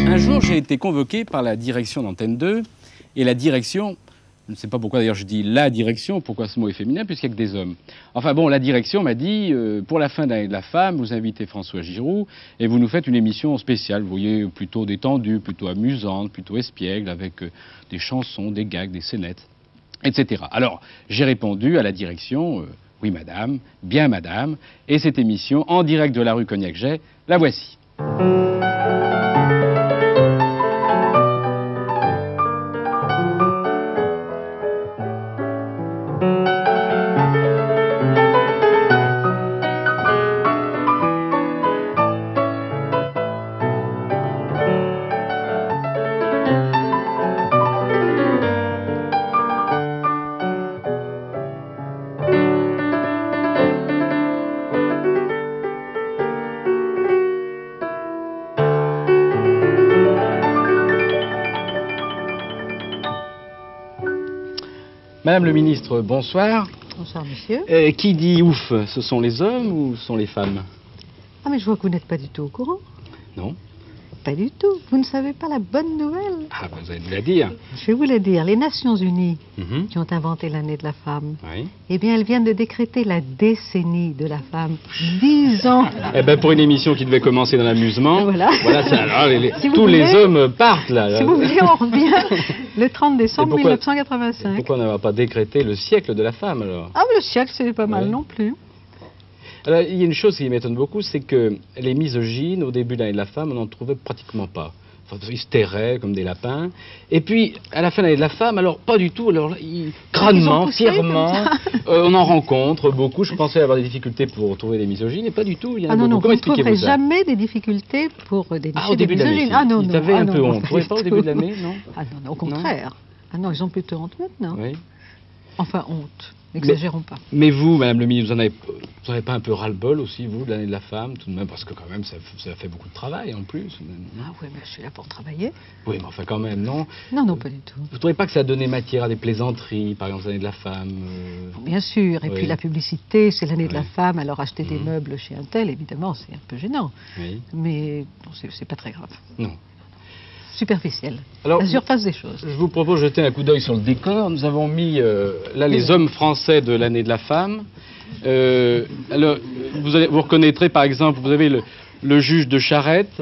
Un jour, j'ai été convoqué par la direction d'Antenne 2, et la direction, je ne sais pas pourquoi d'ailleurs je dis la direction, pourquoi ce mot est féminin, puisqu'il n'y a que des hommes. Enfin bon, la direction m'a dit, pour la fin d'année de la femme, vous invitez François Giroud, et vous nous faites une émission spéciale, vous voyez, plutôt détendue, plutôt amusante, plutôt espiègle, avec des chansons, des gags, des scénettes, etc. Alors, j'ai répondu à la direction, oui madame, bien madame, et cette émission, en direct de la rue Cognac-Jay, la voici. Madame le ministre, bonsoir. Bonsoir, monsieur. Qui dit ouf, ce sont les hommes ou ce sont les femmes? Ah, mais je vois que vous n'êtes pas du tout au courant. Non. Pas du tout. Vous ne savez pas la bonne nouvelle. Ah, vous allez nous la dire. Je vais vous la dire. Les Nations Unies, Mhm. qui ont inventé l'année de la femme, Oui. eh bien, elles viennent de décréter la décennie de la femme. 10 ans. Eh ben, pour une émission qui devait commencer dans l'amusement, Voilà. ça, alors, Si vous tous voulez, les hommes partent là. Si vous voulez, on revient le 30 décembre pourquoi- 1985. Pourquoi n'avoir pas décrété le siècle de la femme alors? Ah, mais le siècle, c'est pas mal Ouais. non plus. Alors, il y a une chose qui m'étonne beaucoup, c'est que les misogynes, au début de l'année de la femme, on n'en trouvait pratiquement pas. Enfin, ils se terraient comme des lapins. Et puis, à la fin de l'année de la femme, alors pas du tout. Alors, là, crânement, poussé fièrement, comme ça. on en rencontre beaucoup. Je pensais avoir des difficultés pour trouver des misogynes, et pas du tout. Il y en a Ah non, non, beaucoup. vous Comment ne trouverez expliquez-vous ça? jamais des difficultés pour dénicher Ah, au des début de l'année. misogynes. Ah non, Ils non. avaient ah un non, peu non, honte. Vous trouvez du pas au tout. début de l'année, non? Ah non, non, au contraire. Ah non, ils ont plutôt honte maintenant. Oui. Enfin, honte. N'exagérons pas. Mais vous, Madame le ministre, vous n'avez pas un peu ras-le-bol aussi, vous, de l'année de la femme, tout de même, parce que quand même, ça fait beaucoup de travail en plus. Ah oui, mais je suis là pour travailler. Oui, mais enfin quand même, non? Non, non, pas du tout. Vous ne trouvez pas que ça a donné matière à des plaisanteries, par exemple, l'année de la femme Bien sûr. Et Oui. puis la publicité, c'est l'année de la Oui. femme, alors acheter des Mhm. meubles chez un tel, évidemment, c'est un peu gênant. Oui. Mais bon, c'est pas très grave. Non. Superficiel. Alors, La surface des choses. Je vous propose de jeter un coup d'œil sur le décor. Nous avons mis là les hommes français de l'année de la femme. Alors, vous reconnaîtrez par exemple, vous avez le juge de Charette,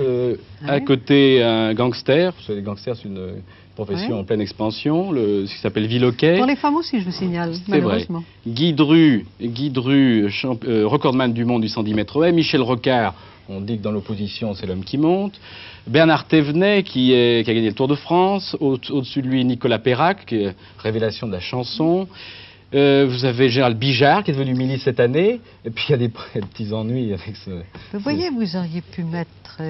à Ouais. côté un gangster. Vous savez, les gangsters, c'est une profession Ouais. en pleine expansion, ce qui s'appelle Villeauquet. Pour les femmes aussi, je vous signale, C'est vrai. malheureusement. Guy Dru, recordman du monde du 110 mètres haies. Michel Rocard, on dit que dans l'opposition, c'est l'homme qui monte. Bernard Thévenet, qui a gagné le Tour de France. Au-dessus de lui, Nicolas Perrac, qui est révélation de la chanson. Vous avez Gérald Bijard, qui est devenu ministre cette année. Et puis, il y a des petits ennuis avec ce... Vous voyez, vous auriez pu mettre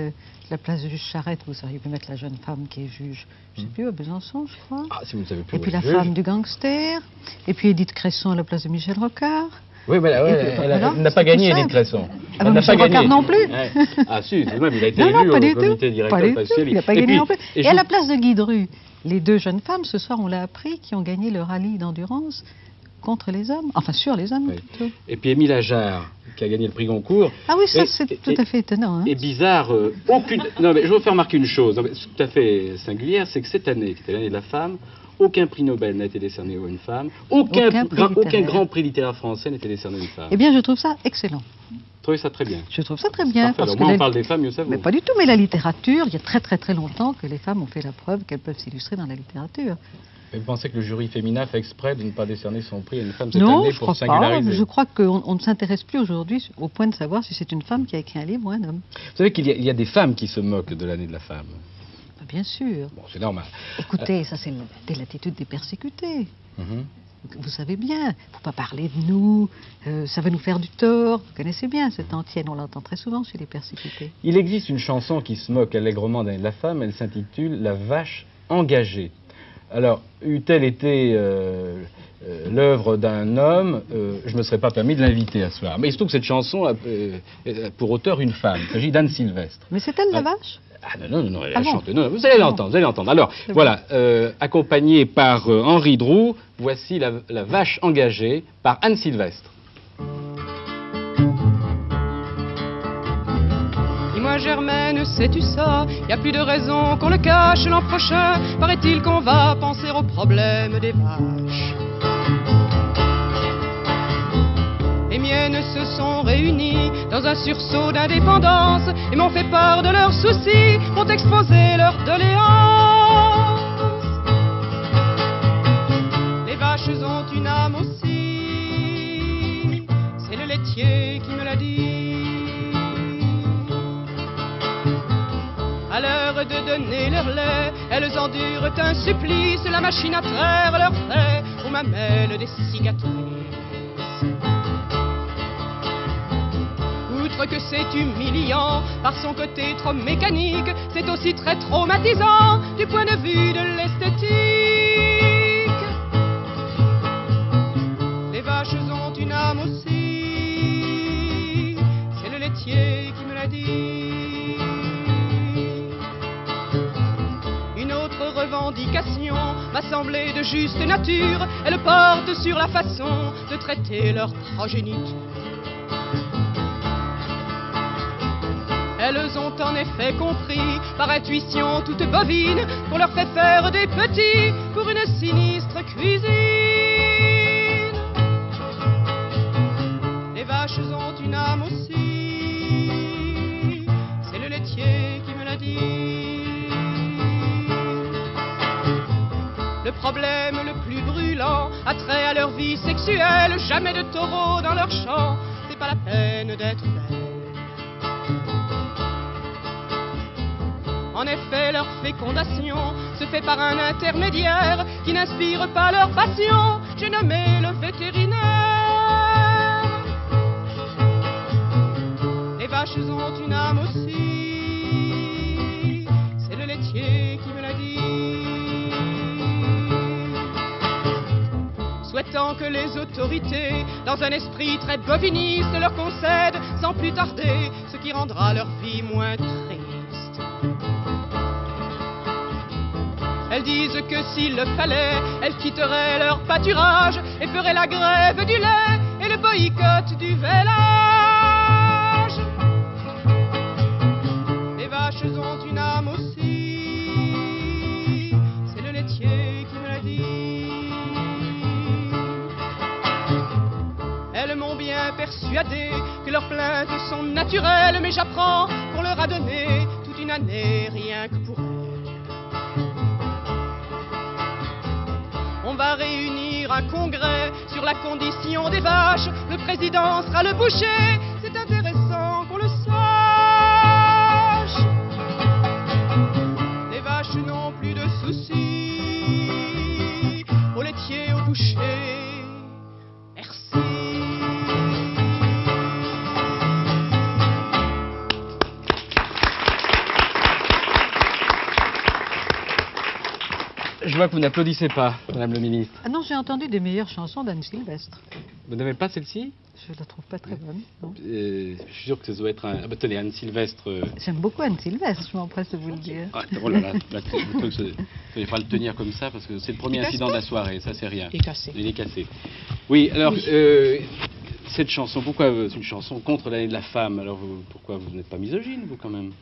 la place de juge Charette, vous auriez pu mettre la jeune femme qui est juge, je sais plus, à Besançon, je crois. Ah, si vous ne savez plus Et où puis est la le juge. femme du gangster. Et puis Edith Cresson à la place de Michel Rocard. Oui, mais Et puis, voilà, elle n'a pas c'est gagné, tout Edith simple. Cresson. Ah, mais Michel Rocard non plus. Ouais. Ah, si, tout de même, il a été Non, élu non, pas au du comité tout. directeur Pas du de tout. Il n'a pas gagné non plus. Et je à vous- la place de Guy Dru, les deux jeunes femmes, ce soir, on l'a appris, qui ont gagné le rallye d'endurance contre les hommes. Enfin, sur les hommes, Oui. plutôt. Et puis Émile Ajar, qui a gagné le prix Goncourt. Ah oui, ça, Et- c'est et- tout à fait étonnant. Hein. Et bizarre, aucune... Non, mais je veux vous faire remarquer une chose, non, mais c'est tout à fait singulière, c'est que cette année, qui était l'année de la femme, aucun prix Nobel n'a été décerné à une femme, aucun littéraire. grand prix littéraire français n'a été décerné à une femme. Eh bien, je trouve ça excellent. Vous trouvez ça très bien? Je trouve ça très bien. Parfait. Parce Alors, que moins on parle des femmes, mieux ça vaut. Mais pas du tout, mais la littérature, il y a très très très longtemps que les femmes ont fait la preuve qu'elles peuvent s'illustrer dans la littérature. Et vous pensez que le jury féminin fait exprès de ne pas décerner son prix à une femme cette Non, année je pour crois pas. singulariser? Je crois qu'on ne s'intéresse plus aujourd'hui au point de savoir si c'est une femme qui a écrit un livre ou un homme. Vous savez qu'il y a des femmes qui se moquent de l'année de la femme. Ah, bien sûr. Bon, c'est normal. Écoutez, ça c'est l'attitude des persécutés. Mhm. Vous savez bien, il ne faut pas parler de nous, ça va nous faire du tort. Vous connaissez bien cette antienne, on l'entend très souvent chez les persécutés. Il existe une chanson qui se moque allègrement de l'année de la femme, elle s'intitule « La vache engagée ». Alors, eût-elle été l'œuvre d'un homme, je ne me serais pas permis de l'inviter à ce soir. Mais il se trouve que cette chanson a pour auteur une femme. Il s'agit d'Anne Sylvestre. Mais c'est elle la Ah. vache? Ah non, elle Ah a bon? chanté. Non, vous allez l'entendre, vous allez l'entendre. Alors, C'est voilà, accompagné par Henri Droux, voici la vache engagée par Anne Sylvestre. Dis-moi, moi Germaine, sais-tu ça? Y a plus de raison qu'on le cache l'an prochain. Paraît-il qu'on va penser au problème des vaches. Les miennes se sont réunies dans un sursaut d'indépendance et m'ont fait part de leurs soucis, m'ont exposé leurs doléances. Les vaches ont une âme aussi, c'est le laitier qui me l'a dit. À l'heure de donner leur lait, elles endurent un supplice, la machine à traire leur fait aux mamelles des cicatrices. Outre que c'est humiliant, par son côté trop mécanique, c'est aussi très traumatisant du point de vue de l'esthétique. Les vaches ont une âme aussi, c'est le laitier qui me l'a dit. Une autre revendication m'a semblé de juste nature, elle porte sur la façon de traiter leur progéniture. Elles ont en effet compris, par intuition toute bovine, qu'on leur fait faire des petits pour une sinistre cuisine. Les vaches ont une âme aussi, c'est le laitier qui me l'a dit. Le problème le plus brûlant a trait à leur vie sexuelle, jamais de taureaux dans leur champ, c'est pas la peine d'être belle. En effet, leur fécondation se fait par un intermédiaire qui n'inspire pas leur passion, j'ai nommé le vétérinaire. Les vaches ont une âme aussi, c'est le laitier qui me l'a dit. Souhaitant que les autorités, dans un esprit très boviniste, leur concèdent sans plus tarder ce qui rendra leur vie moins triste. Elles disent que s'il le fallait, elles quitteraient leur pâturage et feraient la grève du lait et le boycott du vélage. Les vaches ont une âme aussi, c'est le laitier qui me l'a dit. Elles m'ont bien persuadé que leurs plaintes sont naturelles, mais j'apprends qu'on leur a donné toute une année rien que pour elles. On va réunir un congrès sur la condition des vaches. Le président sera le boucher. C'est intéressant qu'on le sache. Les vaches n'ont plus de soucis. Au laitier, au boucher. Merci. Je vois que vous n'applaudissez pas, Madame le Ministre. Ah non, j'ai entendu des meilleures chansons d'Anne Sylvestre. Vous n'avez pas celle-ci? Je la trouve pas très bonne, non. Je suis sûr que ça doit être un... Ah bah tenez, Anne Sylvestre... J'aime beaucoup Anne Sylvestre, je m'empresse de vous le dire. Ah, oh là là, il ne faut pas le tenir comme ça, parce que c'est le premier incident de la soirée, ça c'est rien. Il est cassé. Il est cassé. Oui, alors, cette chanson, pourquoi c'est une chanson contre l'année de la femme? Alors, pourquoi vous n'êtes pas misogyne, vous, quand même?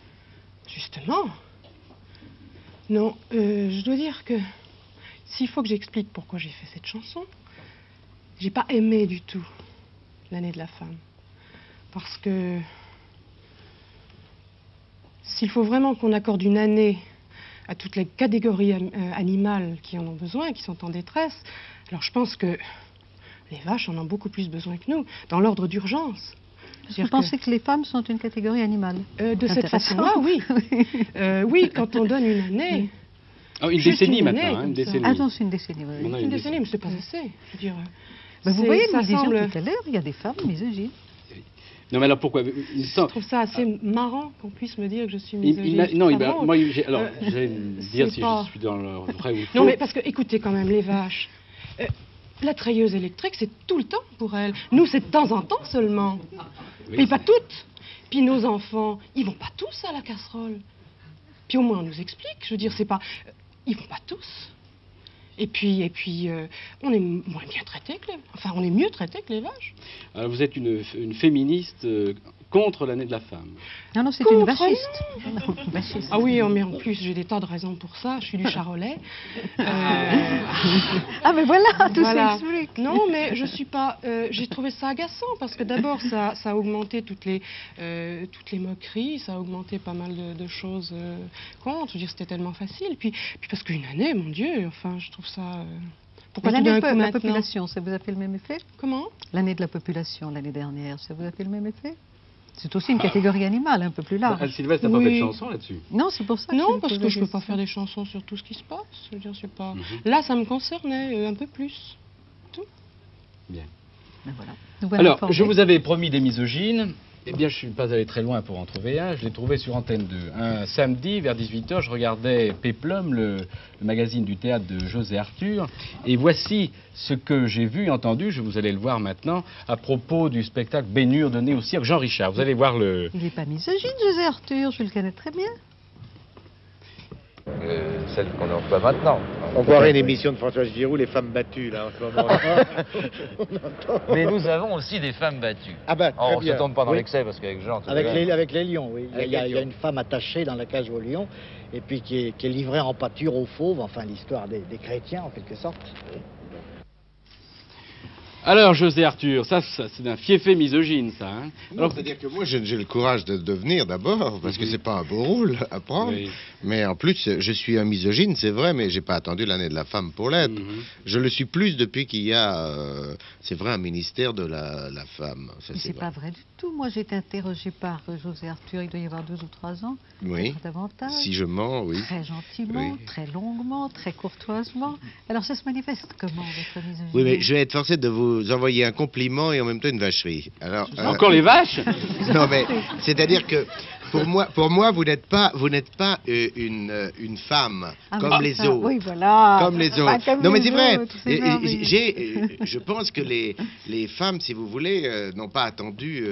Justement. Non, je dois dire que s'il faut que j'explique pourquoi j'ai fait cette chanson, j'ai pas aimé du tout l'année de la femme. Parce que s'il faut vraiment qu'on accorde une année à toutes les catégories animales qui en ont besoin, qui sont en détresse, alors je pense que les vaches en ont beaucoup plus besoin que nous, dans l'ordre d'urgence. Vous pensez que les femmes sont une catégorie animale? De cette façon-là, oui. Oui, quand on donne une année... Oh, une décennie maintenant, une décennie. Ah non, c'est une décennie, oui. Une décennie, mais c'est pas assez. Je veux dire... Ben vous voyez, nous disions semble... tout à l'heure, il y a des femmes misogynes. Non, mais alors pourquoi Je trouve ça assez marrant qu'on puisse me dire que je suis misogyne. Non, moi, alors, je vais dire si je suis dans le vrai ou le faux. Non, mais parce que, écoutez quand même, les vaches, la treilleuse électrique, c'est tout le temps pour elles. Nous, c'est de temps en temps seulement. Oui, mais pas toutes. Puis nos enfants, ils vont pas tous à la casserole. Puis au moins, on nous explique. Je veux dire, c'est pas... Ils vont pas tous. Et puis, on est moins bien traités que les... Enfin, on est mieux traités que les vaches. Alors, vous êtes une féministe contre l'année de la femme. Non, non, c'est Contre une vachiste. Non, vachiste. Ah oui, mais en plus, j'ai des tas de raisons pour ça. Je suis du Charolais. Ah, mais voilà, tout Voilà. s'explique. Non, mais je suis pas. J'ai trouvé ça agaçant parce que d'abord, ça a augmenté toutes les moqueries, ça a augmenté pas mal de choses contre. Je veux dire, c'était tellement facile. Puis parce qu'une année, mon Dieu, enfin, je trouve ça. Pourquoi tout L'année d'un de coup la maintenant population, ça vous a fait le même effet? Comment? L'année de la population, l'année dernière, ça vous a fait le même effet? C'est aussi une catégorie animale, un peu plus large. Anne-Sylvestre n'a pas Oui. fait de chanson là-dessus. Non, c'est pour ça que Non, vous parce pose que la je peux pas question. faire des chansons sur tout ce qui se passe. Je veux dire, c'est pas. Mhm. Là, ça me concernait un peu plus. Bien. Ben voilà. Nous voilà Alors, informés. je vous avais promis des misogynes. Eh bien, je ne suis pas allé très loin pour en trouver un. Je l'ai trouvé sur Antenne 2. Un samedi, vers 18h, je regardais Péplum, le magazine du théâtre de José Arthur. Et voici ce que j'ai vu et entendu, vous allez le voir maintenant, à propos du spectacle Bénure donné au cirque Jean Richard. Vous allez voir le... Il n'est pas misogyne, José Arthur, je le connais très bien. Celle qu'on emploie maintenant. On croirait une émission de Françoise Giroud, les femmes battues, là, en ce moment. On entend. Mais nous avons aussi des femmes battues. Ah bah, Oh, très on ne bien. se tombe pas dans Oui. l'excès parce qu'avec Jean... tout à Avec l'heure- les lions, oui. Avec Il y a les lions. une femme attachée dans la cage aux lions, et puis qui est livrée en pâture aux fauves, enfin l'histoire des chrétiens en quelque sorte. Alors, José Arthur, ça c'est un fiefé misogyne, ça. Hein. Alors, C'est-à-dire que moi, j'ai le courage de venir d'abord, parce que c'est pas un beau rôle à prendre. Oui. Mais en plus, je suis un misogyne, c'est vrai, mais j'ai pas attendu l'année de la femme pour l'être. Je le suis plus depuis qu'il y a, c'est vrai, un ministère de la femme. Ça, Mais c'est pas vrai du tout. Moi, j'ai été interrogée par José Arthur, il doit y avoir 2 ou 3 ans. Oui. Pas davantage. Si je mens, oui. Très gentiment, Oui. très longuement, très courtoisement. Alors, ça se manifeste comment, votre misogynie? Oui, mais je vais être forcé de vous envoyer un compliment et en même temps une vacherie. Alors, encore les vaches. non, mais c'est-à-dire que pour moi, vous n'êtes pas une femme Ah, comme mais les ça, autres. oui, voilà. Comme les Pas autres. comme Non, mais les c'est vrai. autres, c'est merveilleux. Je pense que les femmes, si vous voulez, n'ont pas attendu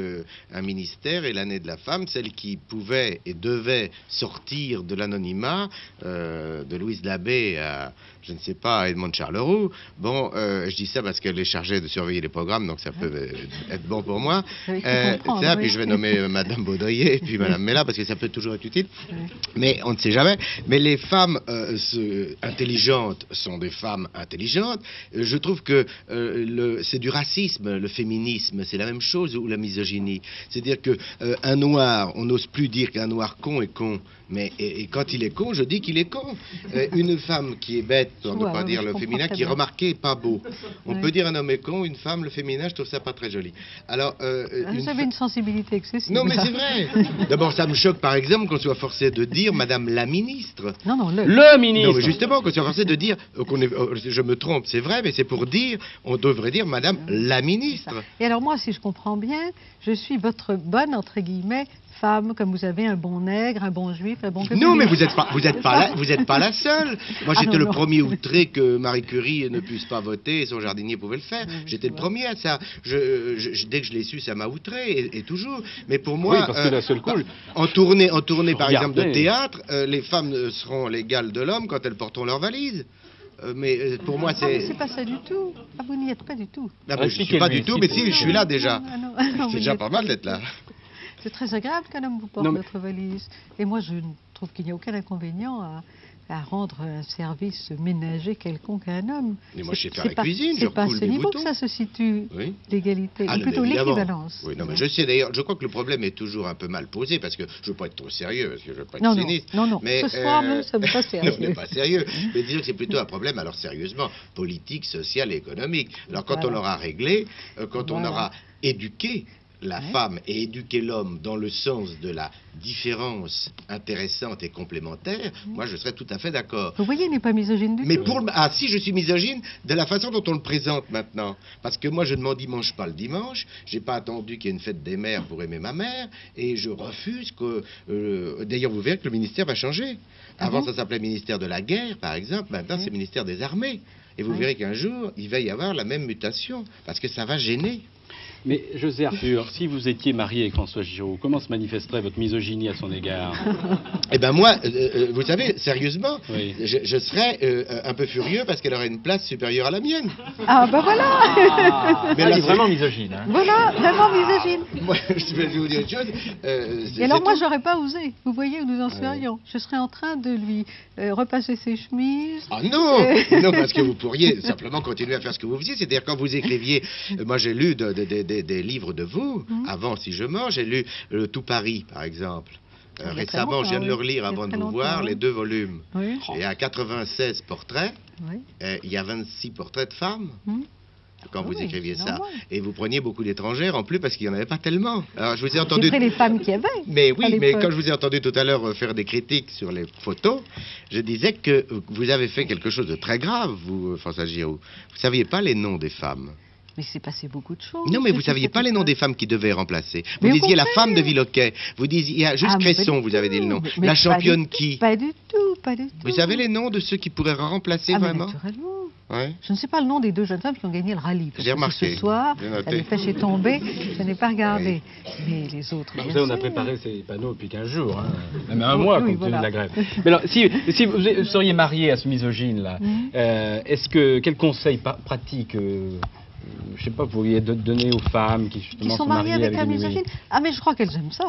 un ministère et l'année de la femme, celle qui pouvait et devait sortir de l'anonymat, de Louise Labbé à, je ne sais pas, à Edmond Charleroux. Bon, je dis ça parce qu'elle est chargée de surveiller les programmes, donc ça peut être bon pour moi. J'avais cru comprendre, Ça, oui. puis je vais nommer Madame Baudrier et puis Madame Mella, parce que ça peut toujours être utile. Mais on ne sait jamais. Mais les femmes intelligentes sont des femmes intelligentes. Je trouve que c'est du racisme, le féminisme. C'est la même chose, ou la misogynie. C'est-à-dire que un noir, on n'ose plus dire qu'un noir con est con. Mais et quand il est con, je dis qu'il est con. Une femme qui est bête, pour ne Ouais, pas ouais, dire je le comprends féminin, très qui est bien. remarqué, pas beau. On Ouais. peut dire un homme est con, une femme, le féminin, je trouve ça pas très joli. Alors, Vous avez une sensibilité excessive. non, mais c'est vrai. D'abord, ça me choque, par exemple, qu'on soit forcé de dire Madame la ministre. Non, non, Le ministre. Non, mais justement, qu'on soit forcé de dire, je me trompe, c'est vrai, mais c'est pour dire, on devrait dire Madame la ministre. Et alors moi, si je comprends bien, je suis votre bonne, entre guillemets, femme, comme vous avez un bon nègre, un bon juif, un bon... Non, mais communiste. vous êtes pas la seule. Moi, Ah, j'étais non, le non. premier outré que Marie Curie ne puisse pas voter et son jardinier pouvait le faire. J'étais le premier à ça. Dès que je l'ai su, ça m'a outré et toujours. Mais pour moi, Oui, parce que la seule cool. en tournée, par exemple, de Regardez. théâtre, les femmes seront l'égale de l'homme quand elles porteront leurs valises. Pour moi, Ah, mais c'est. c'est pas ça du tout. Ah, vous n'y êtes pas du tout. Ah, mais je suis pas du tout, mais si, je suis là déjà. Ah, non, ah, non, vous C'est n'y déjà êtes pas mal d'être là. C'est très agréable qu'un homme vous porte Non, mais- votre valise. Et moi, je trouve qu'il n'y a aucun inconvénient à rendre un service ménager quelconque à un homme. Mais moi, je sais faire C'est la pas- cuisine, je C'est pas à recoule ce des niveau que boutons. ça se situe, Oui. l'égalité, Ah, ou non, plutôt mais évidemment. l'équivalence. Oui, non, mais je sais d'ailleurs, je crois que le problème est toujours un peu mal posé parce que je veux pas être trop sérieux, parce que je veux pas être Non, non, cynique. non, non. Mais, Ce soir, nous ne sommes pas non, sérieux. on n'est pas sérieux. Mais disons que c'est plutôt un problème, alors sérieusement, politique, social et économique. Alors quand Voilà. on l'aura réglé, quand on Voilà. aura éduqué la Ouais. femme et éduquer l'homme dans le sens de la différence intéressante et complémentaire, moi je serais tout à fait d'accord. Vous voyez, il n'est pas misogyne du Mais tout. si je suis misogyne, de la façon dont on le présente maintenant. Parce que moi, je ne m'endimanche pas le dimanche. J'ai pas attendu qu'il y ait une fête des mères pour aimer ma mère. Et je refuse que... D'ailleurs, vous verrez que le ministère va changer. Avant, bon ça s'appelait ministère de la guerre, par exemple. Maintenant, c'est ministère des armées. Et vous Oui. verrez qu'un jour, il va y avoir la même mutation. Parce que ça va gêner. Mais José Arthur, si vous étiez marié avec François Giraud, comment se manifesterait votre misogynie à son égard? Eh ben moi, vous savez, sérieusement, Oui. je serais un peu furieux parce qu'elle aurait une place supérieure à la mienne. Ah, ben voilà. Mais Là, là, il est c'est- vraiment misogyne. Hein. Voilà, vraiment misogyne. Moi, je vais vous dire une chose. Et alors moi, j'aurais pas osé. Vous voyez où nous en serions. Je serais en train de lui repasser ses chemises. Ah non, non, parce que vous pourriez simplement continuer à faire ce que vous faisiez. C'est-à-dire quand vous écriviez, moi j'ai lu des livres de vous, avant Si je mens, j'ai lu Tout Paris, par exemple. Il y a très Récemment, je viens de le longtemps, oui. relire Il y a avant de très vous voir, longtemps, les oui. 2 volumes. Oui. Et à 96 portraits, Oui. il y a 26 portraits de femmes. Quand vous Oui, écriviez c'est ça. normal. Et vous preniez beaucoup d'étrangères en plus parce qu'il n'y en avait pas tellement. Alors je vous ai J'ai entendu... pris les femmes qui avaient. Mais à oui, mais l'époque. quand je vous ai entendu tout à l'heure faire des critiques sur les photos, je disais que vous avez fait quelque chose de très grave, vous, François Giraud. Vous ne saviez pas les noms des femmes. Mais il s'est passé beaucoup de choses. Non, mais vous ne depuis saviez cette pas les noms époque. des femmes qui devaient remplacer. Vous Mais au disiez la contraire. femme de Villoquet. Vous disiez, il y a juste Ah, mais pas Cresson, du vous avez dit le tout. nom. Mais La pas championne du tout, qui Pas du tout, pas du tout. Vous savez les noms de ceux qui pourraient remplacer Ah, mais vraiment naturellement. Ouais. Je ne sais pas le nom des 2 jeunes femmes qui ont gagné le rallye. Parce J'ai que remarqué. Ce soir, J'ai noté. la dépêche est tombée, je n'ai pas regardé. Mais les autres, Vous bien savez, on a sûr. préparé ces panneaux depuis 15 jours, hein. Même un mois, Oui, compte tenu voilà. de la grève. Mais alors, si vous seriez marié à ce misogyne-là, quel conseil pratique, je sais pas, vous pourriez donner aux femmes qui Qui justement sont se mariés marient avec un des misogyne. Ah, mais je crois qu'elles aiment ça.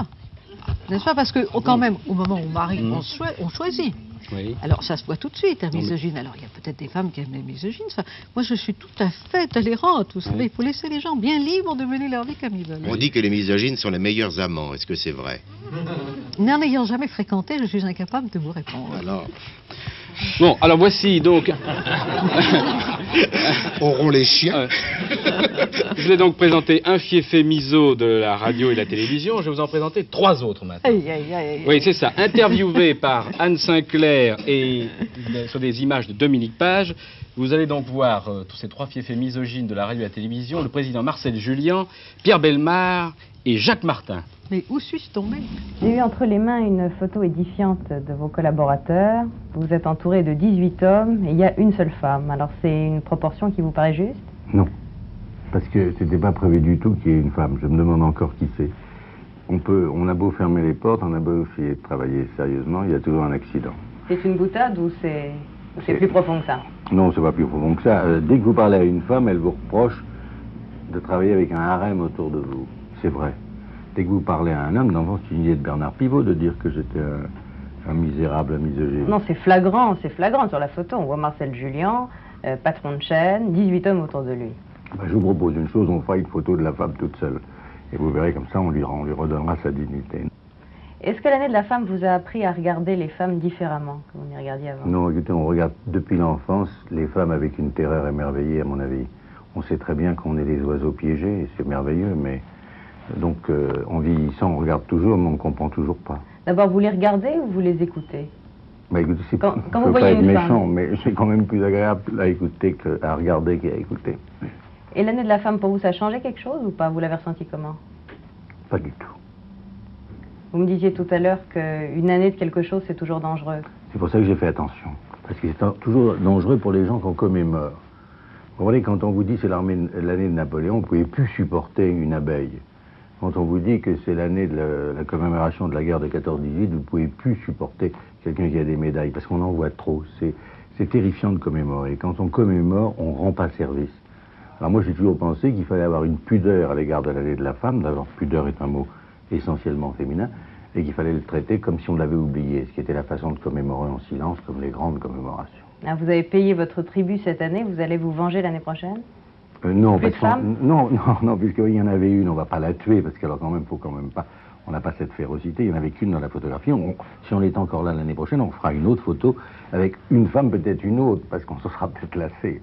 N'est-ce pas? Parce que, quand même, au moment où on marie, on choisit. Oui. Alors, ça se voit tout de suite, un misogyne. Alors, il y a peut-être des femmes qui aiment les misogynes. Enfin, moi, je suis tout à fait tolérante. Vous savez, il faut laisser les gens bien libres de mener leur vie comme ils veulent. On dit que les misogynes sont les meilleurs amants. Est-ce que c'est vrai? N'en ayant jamais fréquenté, je suis incapable de vous répondre. Alors, Bon, alors voici donc... auront les chiens. Je vous ai donc présenté un fiefé miso de la radio et de la télévision. Je vais vous en présenter 3 autres maintenant. Aïe, aïe, aïe, aïe. Oui, c'est ça. Interviewé par Anne Sinclair et sur des images de Dominique Page, vous allez donc voir tous ces 3 fiefés misogynes de la radio et de la télévision, le président Marcel Julien, Pierre Bellemare et Jacques Martin. Mais où suis-je tombée? J'ai eu entre les mains une photo édifiante de vos collaborateurs. Vous êtes entouré de 18 hommes et il y a une seule femme. Alors c'est une proportion qui vous paraît juste? Non, parce que c'était pas prévu du tout qu'il y ait une femme. Je me demande encore qui c'est. On a beau fermer les portes, on a beau essayer de travailler sérieusement, il y a toujours un accident. C'est une boutade ou c'est plus profond que ça? Non, c'est pas plus profond que ça. Dès que vous parlez à une femme, elle vous reproche de travailler avec un harem autour de vous. C'est vrai. Dès que vous parlez à un homme, d'enfant, c'est une idée de Bernard Pivot de dire que j'étais un misérable, un misogyne. Non, c'est flagrant sur la photo. On voit Marcel Julien, patron de chaîne, 18 hommes autour de lui. Ben, je vous propose une chose, on fera une photo de la femme toute seule. Et vous verrez comme ça, on lui redonnera sa dignité. Est-ce que l'année de la femme vous a appris à regarder les femmes différemment que vous n'y regardiez avant? Non, écoutez, on regarde depuis l'enfance les femmes avec une terreur émerveillée, à mon avis. On sait très bien qu'on est des oiseaux piégés, et c'est merveilleux, mais... Donc, en vieillissant, on regarde toujours, mais on ne comprend toujours pas. D'abord, vous les regardez ou vous les écoutez? Bah écoutez, Quand je vous veux voyez pas être une méchant, femme. mais c'est quand même plus agréable à écouter qu'à regarder qu'à écouter. Et l'année de la femme, pour vous, ça a changé quelque chose ou pas? Vous l'avez ressenti comment? Pas du tout. Vous me disiez tout à l'heure qu'une année de quelque chose, c'est toujours dangereux. C'est pour ça que j'ai fait attention. Parce que c'est toujours dangereux pour les gens qu'on commémore. Vous voyez, quand on vous dit c'est l'année de Napoléon, vous ne pouvez plus supporter une abeille. Quand on vous dit que c'est l'année de la commémoration de la guerre de 14-18, vous ne pouvez plus supporter quelqu'un qui a des médailles, parce qu'on en voit trop. C'est terrifiant de commémorer. Quand on commémore, on ne rend pas service. Alors moi, j'ai toujours pensé qu'il fallait avoir une pudeur à l'égard de l'année de la femme. D'abord, pudeur est un mot essentiellement féminin, et qu'il fallait le traiter comme si on l'avait oublié, ce qui était la façon de commémorer en silence, comme les grandes commémorations. Alors, vous avez payé votre tribut cette année, vous allez vous venger l'année prochaine? Non, Plus parce de femmes non, puisqu'il y en avait une, on va pas la tuer, parce qu'alors quand même, faut quand même pas, on n'a pas cette férocité, il y en avait qu'une dans la photographie. Si on est encore là l'année prochaine, on fera une autre photo avec une femme, peut-être une autre, parce qu'on se sera peut-être lassé.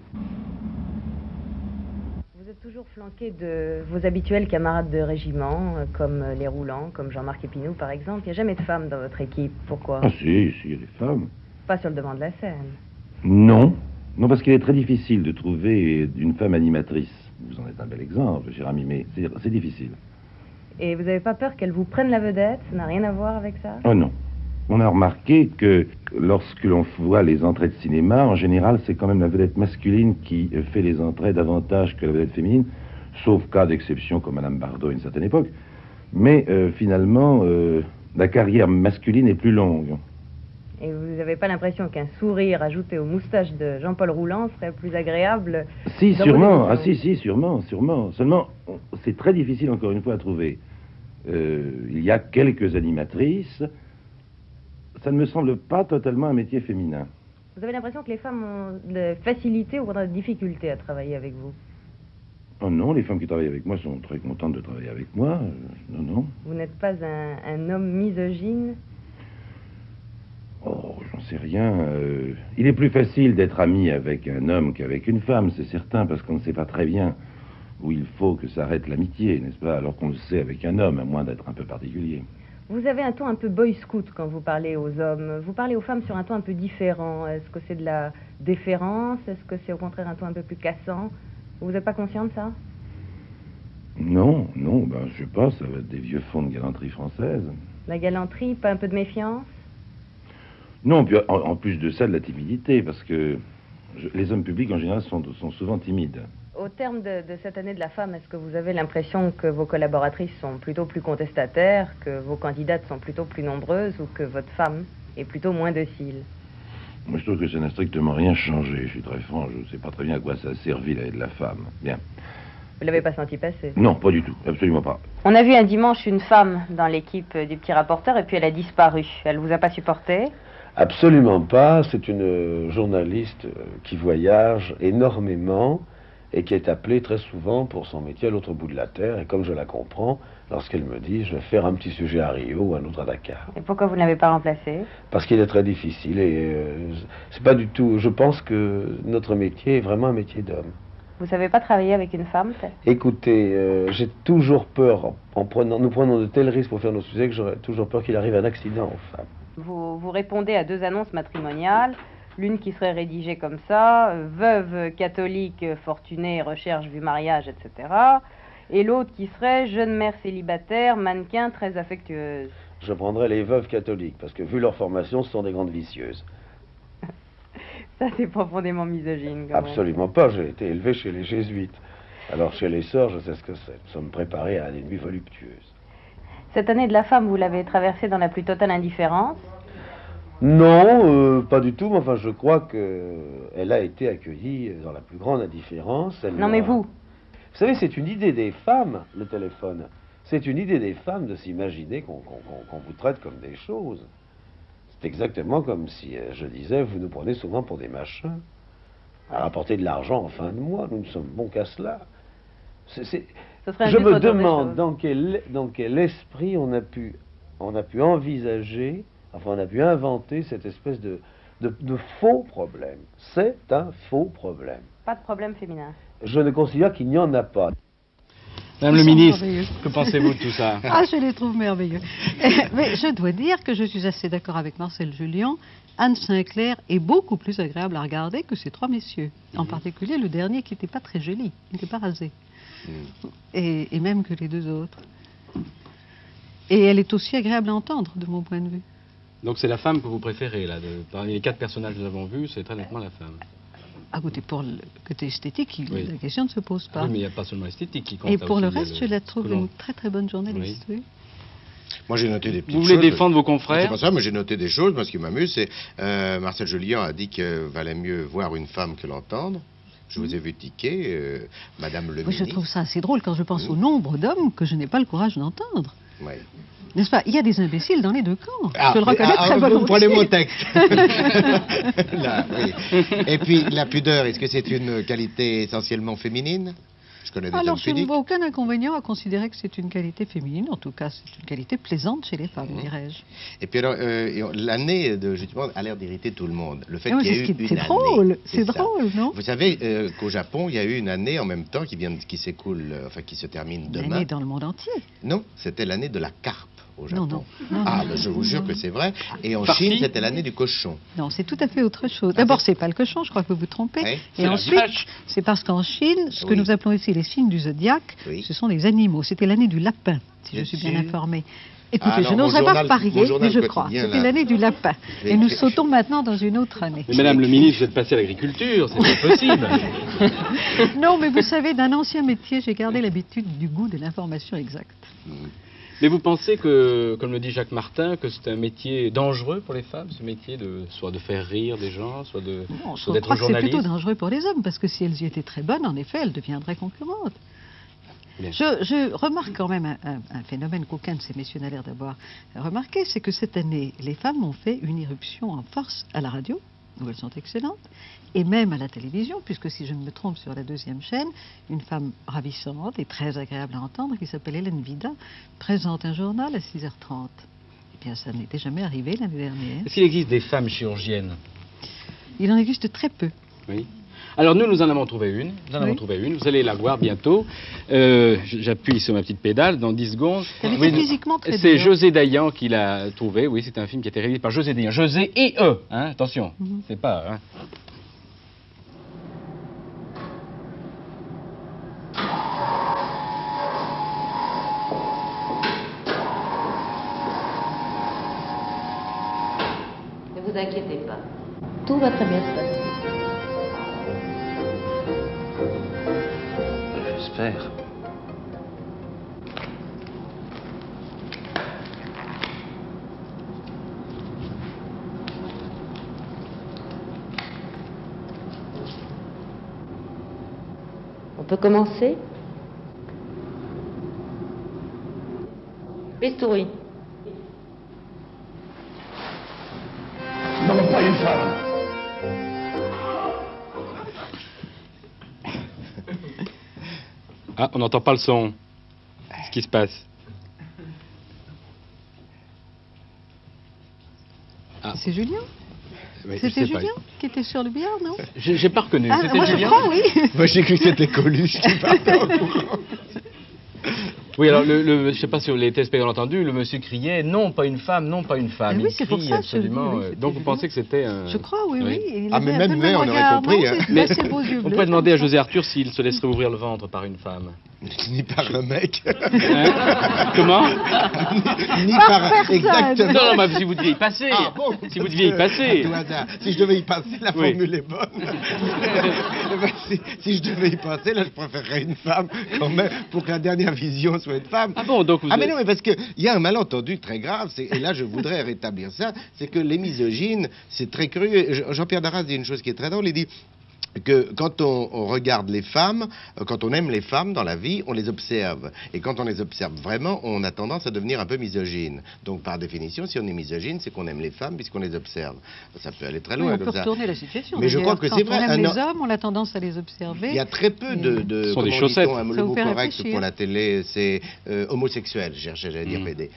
Vous êtes toujours flanqué de vos habituels camarades de régiment, comme les Roulants, comme Jean-Marc Epinou par exemple. Il n'y a jamais de femmes dans votre équipe, pourquoi? Ah si, il y a des femmes. Pas sur le devant de la scène. Non, non, parce qu'il est très difficile de trouver une femme animatrice. Vous en êtes un bel exemple, cher ami, mais c'est difficile. Et vous n'avez pas peur qu'elle vous prenne la vedette? Ça n'a rien à voir avec ça? Oh non. On a remarqué que lorsque l'on voit les entrées de cinéma, en général, c'est quand même la vedette masculine qui fait les entrées davantage que la vedette féminine, sauf cas d'exception comme Madame Bardot à une certaine époque. Mais finalement, la carrière masculine est plus longue. Et vous n'avez pas l'impression qu'un sourire ajouté aux moustaches de Jean-Paul Rouland serait plus agréable? Si, sûrement. Ah si, sûrement. Seulement, c'est très difficile, encore une fois, à trouver. Il y a quelques animatrices. Ça ne me semble pas totalement un métier féminin. Vous avez l'impression que les femmes ont de facilité ou de difficulté à travailler avec vous? Oh non, les femmes qui travaillent avec moi sont très contentes de travailler avec moi. Non. Vous n'êtes pas un homme misogyne? Oh, j'en sais rien. Il est plus facile d'être ami avec un homme qu'avec une femme, c'est certain, parce qu'on ne sait pas très bien où il faut que s'arrête l'amitié, n'est-ce pas? Alors qu'on le sait avec un homme, à moins d'être un peu particulier. Vous avez un ton un peu boy scout quand vous parlez aux hommes. Vous parlez aux femmes sur un ton un peu différent. Est-ce que c'est de la déférence? Est-ce que c'est au contraire un ton un peu plus cassant? Vous n'êtes pas conscient de ça? Non, je sais pas, ça va être des vieux fonds de galanterie française. La galanterie, pas un peu de méfiance? Non, puis en plus de ça, de la timidité, parce que les hommes publics en général sont souvent timides. Au terme de cette année de la femme, est-ce que vous avez l'impression que vos collaboratrices sont plutôt plus contestataires, que vos candidates sont plutôt plus nombreuses ou que votre femme est plutôt moins docile? Moi, je trouve que ça n'a strictement rien changé. Je suis très franc, je ne sais pas très bien à quoi ça a servi l'année de la femme. Bien. Vous l'avez pas senti passer? Non, pas du tout, absolument pas. On a vu un dimanche une femme dans l'équipe du Petit Rapporteur et puis elle a disparu. Elle vous a pas supporté? Absolument pas. C'est une journaliste qui voyage énormément et qui est appelée très souvent pour son métier à l'autre bout de la terre. Et comme je la comprends, lorsqu'elle me dit « je vais faire un petit sujet à Rio ou un autre à Dakar ». Et pourquoi vous ne l'avez pas remplacé? Parce qu'il est très difficile et c'est pas du tout... Je pense que notre métier est vraiment un métier d'homme. Vous savez pas travailler avec une femme? Écoutez, j'ai toujours peur, nous prenons de tels risques pour faire nos sujets que j'aurais toujours peur qu'il arrive un accident aux femmes. Vous répondez à 2 annonces matrimoniales, l'une qui serait rédigée comme ça, veuve catholique fortunée, recherche du mariage, etc. Et l'autre qui serait jeune mère célibataire, mannequin très affectueuse. Je prendrais les veuves catholiques, parce que vu leur formation, ce sont des grandes vicieuses. Ça, c'est profondément misogyne, quand Absolument même. pas, j'ai été élevé chez les jésuites. Alors chez les sœurs, je sais ce que c'est. Nous sommes préparés à des nuits voluptueuses. Cette année de la femme, vous l'avez traversée dans la plus totale indifférence? Non, pas du tout, mais enfin je crois qu'elle a été accueillie dans la plus grande indifférence. Non mais vous? Vous savez, c'est une idée des femmes, le téléphone. C'est une idée des femmes de s'imaginer qu'on vous traite comme des choses. C'est exactement comme si, je disais, vous nous prenez souvent pour des machins, à rapporter de l'argent en fin de mois, nous ne sommes bons qu'à cela. Je me demande dans quel esprit on a pu envisager, enfin on a pu inventer cette espèce de faux problème. C'est un faux problème. Pas de problème féminin. Je ne considère qu'il n'y en a pas. Madame le ministre, que pensez-vous de tout ça? Ah, je les trouve merveilleux. Mais je dois dire que je suis assez d'accord avec Marcel Julien. Anne Sinclair est beaucoup plus agréable à regarder que ces 3 messieurs. En particulier le dernier qui n'était pas très joli, il n'était pas rasé. Et même que les 2 autres. Et elle est aussi agréable à entendre, de mon point de vue. Donc c'est la femme que vous préférez, là. Parmi les 4 personnages que nous avons vus, c'est très nettement la femme. Ah, écoutez, pour le côté esthétique, la question ne se pose pas. Oui, mais il n'y a pas seulement l'esthétique qui compte. Et pour le reste, je la trouve une très très bonne journaliste. Oui. Moi, j'ai noté des petites choses. Vous voulez défendre vos confrères? C'est pas ça, mais j'ai noté des choses. Moi, ce qui m'amuse, c'est Marcel Julien a dit qu'il valait mieux voir une femme que l'entendre. Je vous ai vu tiquer, Madame le ministre. Je trouve ça assez drôle quand je pense au nombre d'hommes que je n'ai pas le courage d'entendre. Oui. N'est-ce pas? Il y a des imbéciles dans les 2 camps. Je le reconnais très volontiers. Vous prenez mon texte. Là, oui. Et puis, la pudeur, est-ce que c'est une qualité essentiellement féminine? Je connais des hommes je ne pudiques. vois aucun inconvénient à considérer que c'est une qualité féminine. En tout cas, c'est une qualité plaisante chez les femmes, dirais-je. Et puis alors, l'année, justement, a l'air d'irriter tout le monde. Le fait qu'il y ait eu une année. C'est drôle, c'est drôle, non? Vous savez qu'au Japon, il y a eu une année en même temps qui s'écoule, enfin qui se termine demain. L'année dans le monde entier? Non, c'était l'année de la carpe au Japon. Non. Je vous jure que c'est vrai. Et en Chine, c'était l'année du cochon. Non, c'est tout à fait autre chose. D'abord, c'est pas le cochon, je crois que vous vous trompez. Oui, et ensuite, c'est parce qu'en Chine, ce que nous appelons ici les signes du zodiaque, ce sont les animaux. C'était l'année du lapin, si je suis bien informée. Écoutez, je n'oserais pas parier, mais je crois. C'était l'année du lapin. Et nous sautons maintenant dans une autre année. Mais Madame le ministre, vous êtes passé à l'agriculture, c'est pas possible. Non, mais vous savez, d'un ancien métier, j'ai gardé l'habitude du goût de l'information exacte. Mais vous pensez que, comme le dit Jacques Martin, que c'est un métier dangereux pour les femmes, ce métier soit de faire rire des gens, soit d'être journaliste? Je crois que c'est plutôt dangereux pour les hommes, parce que si elles y étaient très bonnes, en effet, elles deviendraient concurrentes. Je remarque quand même un phénomène qu'aucun de ces messieurs n'a l'air d'avoir remarqué, c'est que cette année, les femmes ont fait une irruption en force à la radio, où elles sont excellentes, et même à la télévision, puisque si je ne me trompe, sur la 2e chaîne, une femme ravissante et très agréable à entendre, qui s'appelle Hélène Vida, présente un journal à 6h30. Eh bien, ça n'était jamais arrivé l'année dernière. Est-ce qu'il existe des femmes chirurgiennes? Il en existe très peu. Oui. Alors nous en avons trouvé une. Vous allez la voir bientôt. J'appuie sur ma petite pédale dans 10 secondes. Physiquement très c'est José Dayan qui l'a trouvé. Oui, c'est un film qui a été réalisé par José Dayan. José et E. Hein, attention, c'est pas. Hein. Ne vous inquiétez pas. Tout va très bien se passer. J'espère. On peut commencer? Bistouri. Non, pas une femme. Ah, on n'entend pas le son. Qu'est-ce qui se passe? Ah. C'est Julien? Oui, c'était Julien qui était sur le billard, non? J'ai pas reconnu. Ah, c'était moi Julien? je crois, oui. Moi j'ai cru que c'était Coluche qui partait au courant. Oui, alors, je ne sais pas si les téléspectateurs ont entendu, le monsieur criait « Non, pas une femme, non, pas une femme ». Oui, c'est pour ça, absolument. Donc vous pensez que c'était un... Je crois, oui, oui. Il mais même on aurait compris. Hein. Mais on pourrait demander à José Arthur s'il se laisserait ouvrir le ventre par une femme. Ni par un mec. Hein? Comment? Ni par... Exactement. Non, mais si vous deviez y passer. Ah, bon, si vous deviez y passer. À tout hasard. Si je devais y passer, la formule est bonne. si je devais y passer, là, je préférerais une femme quand même pour que la dernière vision soit une femme. Ah bon, donc vous mais non, mais parce qu'il y a un malentendu très grave, et là je voudrais rétablir ça, c'est que les misogynes, c'est très curieux. Jean-Pierre Darras dit une chose qui est très drôle, il dit que quand on regarde les femmes, quand on aime les femmes dans la vie, on les observe. Et quand on les observe vraiment, on a tendance à devenir un peu misogyne. Donc par définition, si on est misogyne, c'est qu'on aime les femmes puisqu'on les observe. Ça peut aller très loin. Oui, on peut retourner la situation. Mais je crois que c'est vrai. Quand on aime les hommes, on a tendance à les observer. Il y a très peu de sont des chaussettes. Le mot correct pour la télé, c'est homosexuel, j'allais dire PD.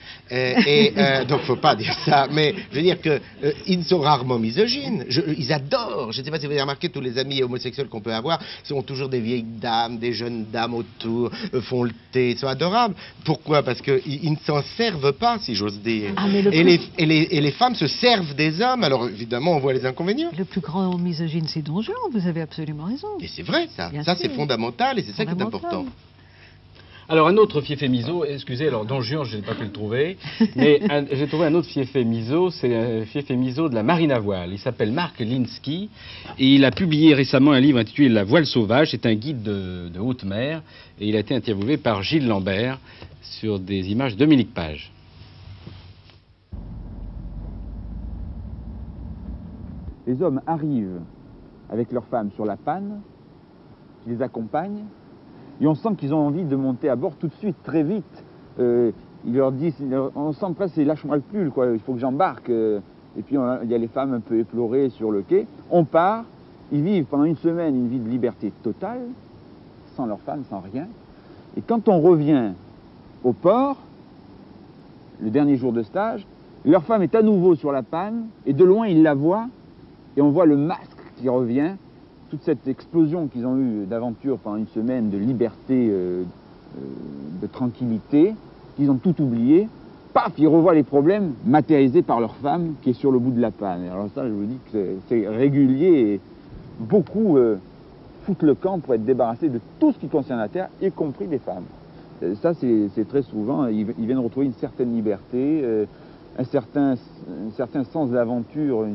Donc faut pas dire ça. Mais je veux dire que ils sont rarement misogynes. Ils adorent. Je ne sais pas si vous avez remarqué, tous les amis homosexuels qu'on peut avoir sont toujours des vieilles dames, des jeunes dames autour, font le thé, ils sont adorables. Pourquoi? Parce qu'ils ne s'en servent pas, si j'ose dire. Ah, mais et les femmes se servent des hommes, alors évidemment on voit les inconvénients. Le plus grand misogyne, c'est Don Juan, vous avez absolument raison. Et c'est vrai ça, c'est fondamental et c'est ça qui est important. Alors un autre fiefé miso, excusez, alors Don Juan, je n'ai pas pu le trouver, mais j'ai trouvé un autre fiefé miso, c'est un fiefé miso de la marine à voile. Il s'appelle Marc Linsky et il a publié récemment un livre intitulé La voile sauvage. C'est un guide de haute mer et il a été interviewé par Gilles Lambert sur des images de Dominique Page. Les hommes arrivent avec leurs femmes sur la panne, qui les accompagnent. Et on sent qu'ils ont envie de monter à bord tout de suite, très vite. Ils leur disent, on sent presque, lâche-moi le pull, quoi, il faut que j'embarque. Et puis il y a les femmes un peu éplorées sur le quai. On part, ils vivent pendant une semaine une vie de liberté totale, sans leurs femmes, sans rien. Et quand on revient au port, le dernier jour de stage, leur femme est à nouveau sur la panne, et de loin ils la voient, et on voit le masque qui revient. Toute cette explosion qu'ils ont eue d'aventure pendant une semaine, de liberté, de tranquillité, qu'ils ont tout oublié, paf, ils revoient les problèmes matérialisés par leur femme qui est sur le bout de la panne. Alors ça, je vous dis que c'est régulier et beaucoup foutent le camp pour être débarrassés de tout ce qui concerne la Terre, y compris les femmes. Ça, c'est très souvent, ils viennent retrouver une certaine liberté, un certain sens d'aventure,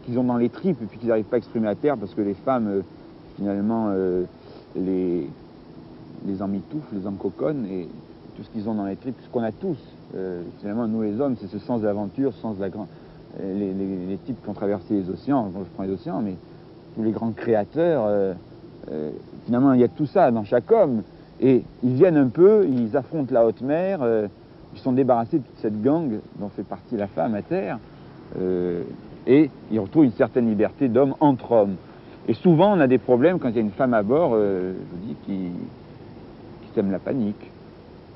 qu'ils ont dans les tripes et puis qu'ils n'arrivent pas à exprimer à terre parce que les femmes, finalement, les emmitouflent, les encoconnent et tout ce qu'ils ont dans les tripes, ce qu'on a tous. Finalement, nous les hommes, c'est ce sens d'aventure, ce sens de la grande... Les types qui ont traversé les océans, bon, je prends les océans, mais tous les grands créateurs, finalement, il y a tout ça dans chaque homme. Et ils viennent un peu, ils affrontent la haute mer, ils sont débarrassés de toute cette gangue dont fait partie la femme à terre, et ils retrouvent une certaine liberté d'homme entre hommes. Et souvent, on a des problèmes quand il y a une femme à bord, je vous dis, qui sème la panique.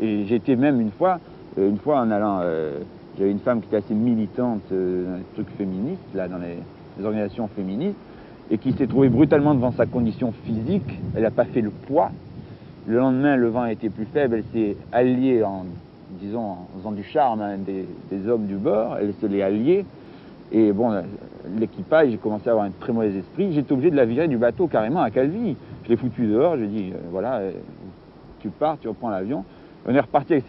Et j'ai été même une fois en allant, j'avais une femme qui était assez militante dans les trucs féministes, là, dans les organisations féministes, et qui s'est trouvée brutalement devant sa condition physique. Elle n'a pas fait le poids. Le lendemain, le vent était plus faible, elle s'est alliée en faisant du charme à un des hommes du bord, elle se l'est alliée. Et bon, l'équipage, j'ai commencé à avoir un très mauvais esprit. J'étais obligé de la virer du bateau carrément à Calvi. Je l'ai foutue dehors, j'ai dit, voilà, tu pars, tu reprends l'avion. On est reparti avec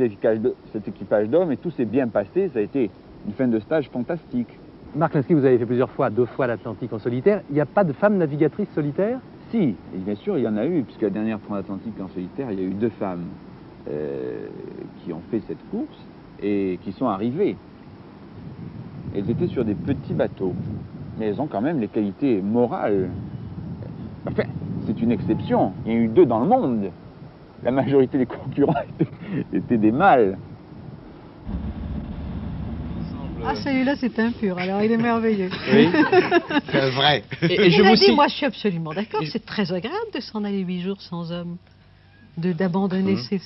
cet équipage d'hommes et tout s'est bien passé. Ça a été une fin de stage fantastique. Marc Linsky, vous avez fait plusieurs fois, 2 fois l'Atlantique en solitaire. Il n'y a pas de femme navigatrice solitaire? Si, et bien sûr, il y en a eu, puisque la dernière transatlantique en solitaire, il y a eu 2 femmes qui ont fait cette course et qui sont arrivées. Elles étaient sur des petits bateaux, mais elles ont quand même les qualités morales. Enfin, c'est une exception. Il y en a eu 2 dans le monde. La majorité des concurrents étaient des mâles. Ah, celui-là, c'est impur, alors il est merveilleux. Oui, c'est vrai. Et je vous dis, moi, je suis absolument d'accord, c'est très agréable de s'en aller 8 jours sans homme, d'abandonner ses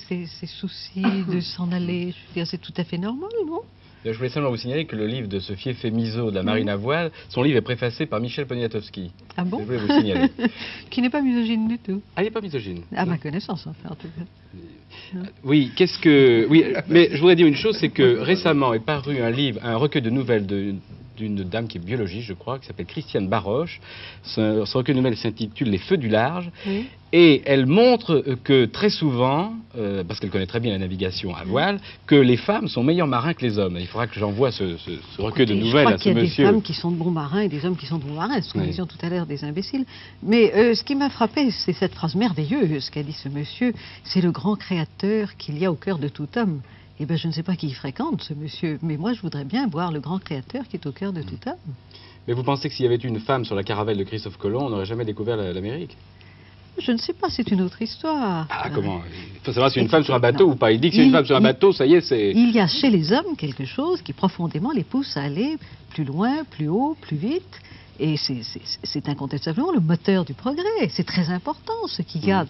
soucis, de s'en aller, je veux dire, c'est tout à fait normal, non? Je voulais simplement vous signaler que le livre de ce Fieffé Miseau de la marine à voile, son livre est préfacé par Michel Poniatowski. Ah bon? Je voulais vous signaler. Qui n'est pas misogyne du tout. Ah, il n'est pas misogyne. À ma connaissance, enfin, en tout cas. Oui, oui, mais je voudrais dire une chose, c'est que récemment est paru un recueil de nouvelles d'une dame qui est biologiste, je crois, qui s'appelle Christiane Baroche. Ce recueil de nouvelles s'intitule Les Feux du large. Oui. Et elle montre que très souvent, parce qu'elle connaît très bien la navigation à voile, que les femmes sont meilleurs marins que les hommes. Il faudra que j'envoie ce recueil de nouvelles à ce monsieur. Je crois qu'il y a des femmes qui sont de bons marins et des hommes qui sont de bons marins, ce que nous disions tout à l'heure des imbéciles. Mais ce qui m'a frappé, c'est cette phrase merveilleuse qu'a dit ce monsieur, c'est le grand créateur qu'il y a au cœur de tout homme. Eh bien, je ne sais pas qui fréquente ce monsieur, mais moi, je voudrais bien voir le grand créateur qui est au cœur de tout homme. Mais vous pensez que s'il y avait une femme sur la caravelle de Christophe Colomb, on n'aurait jamais découvert l'Amérique? Je ne sais pas, c'est une autre histoire. Ah, comment? Il faut savoir si une femme sur un bateau ou pas. Il dit que c'est une femme sur un bateau, ça y est, c'est... Il y a chez les hommes quelque chose qui profondément les pousse à aller plus loin, plus haut, plus vite. Et c'est incontestablement le moteur du progrès. C'est très important, ce qu'il y a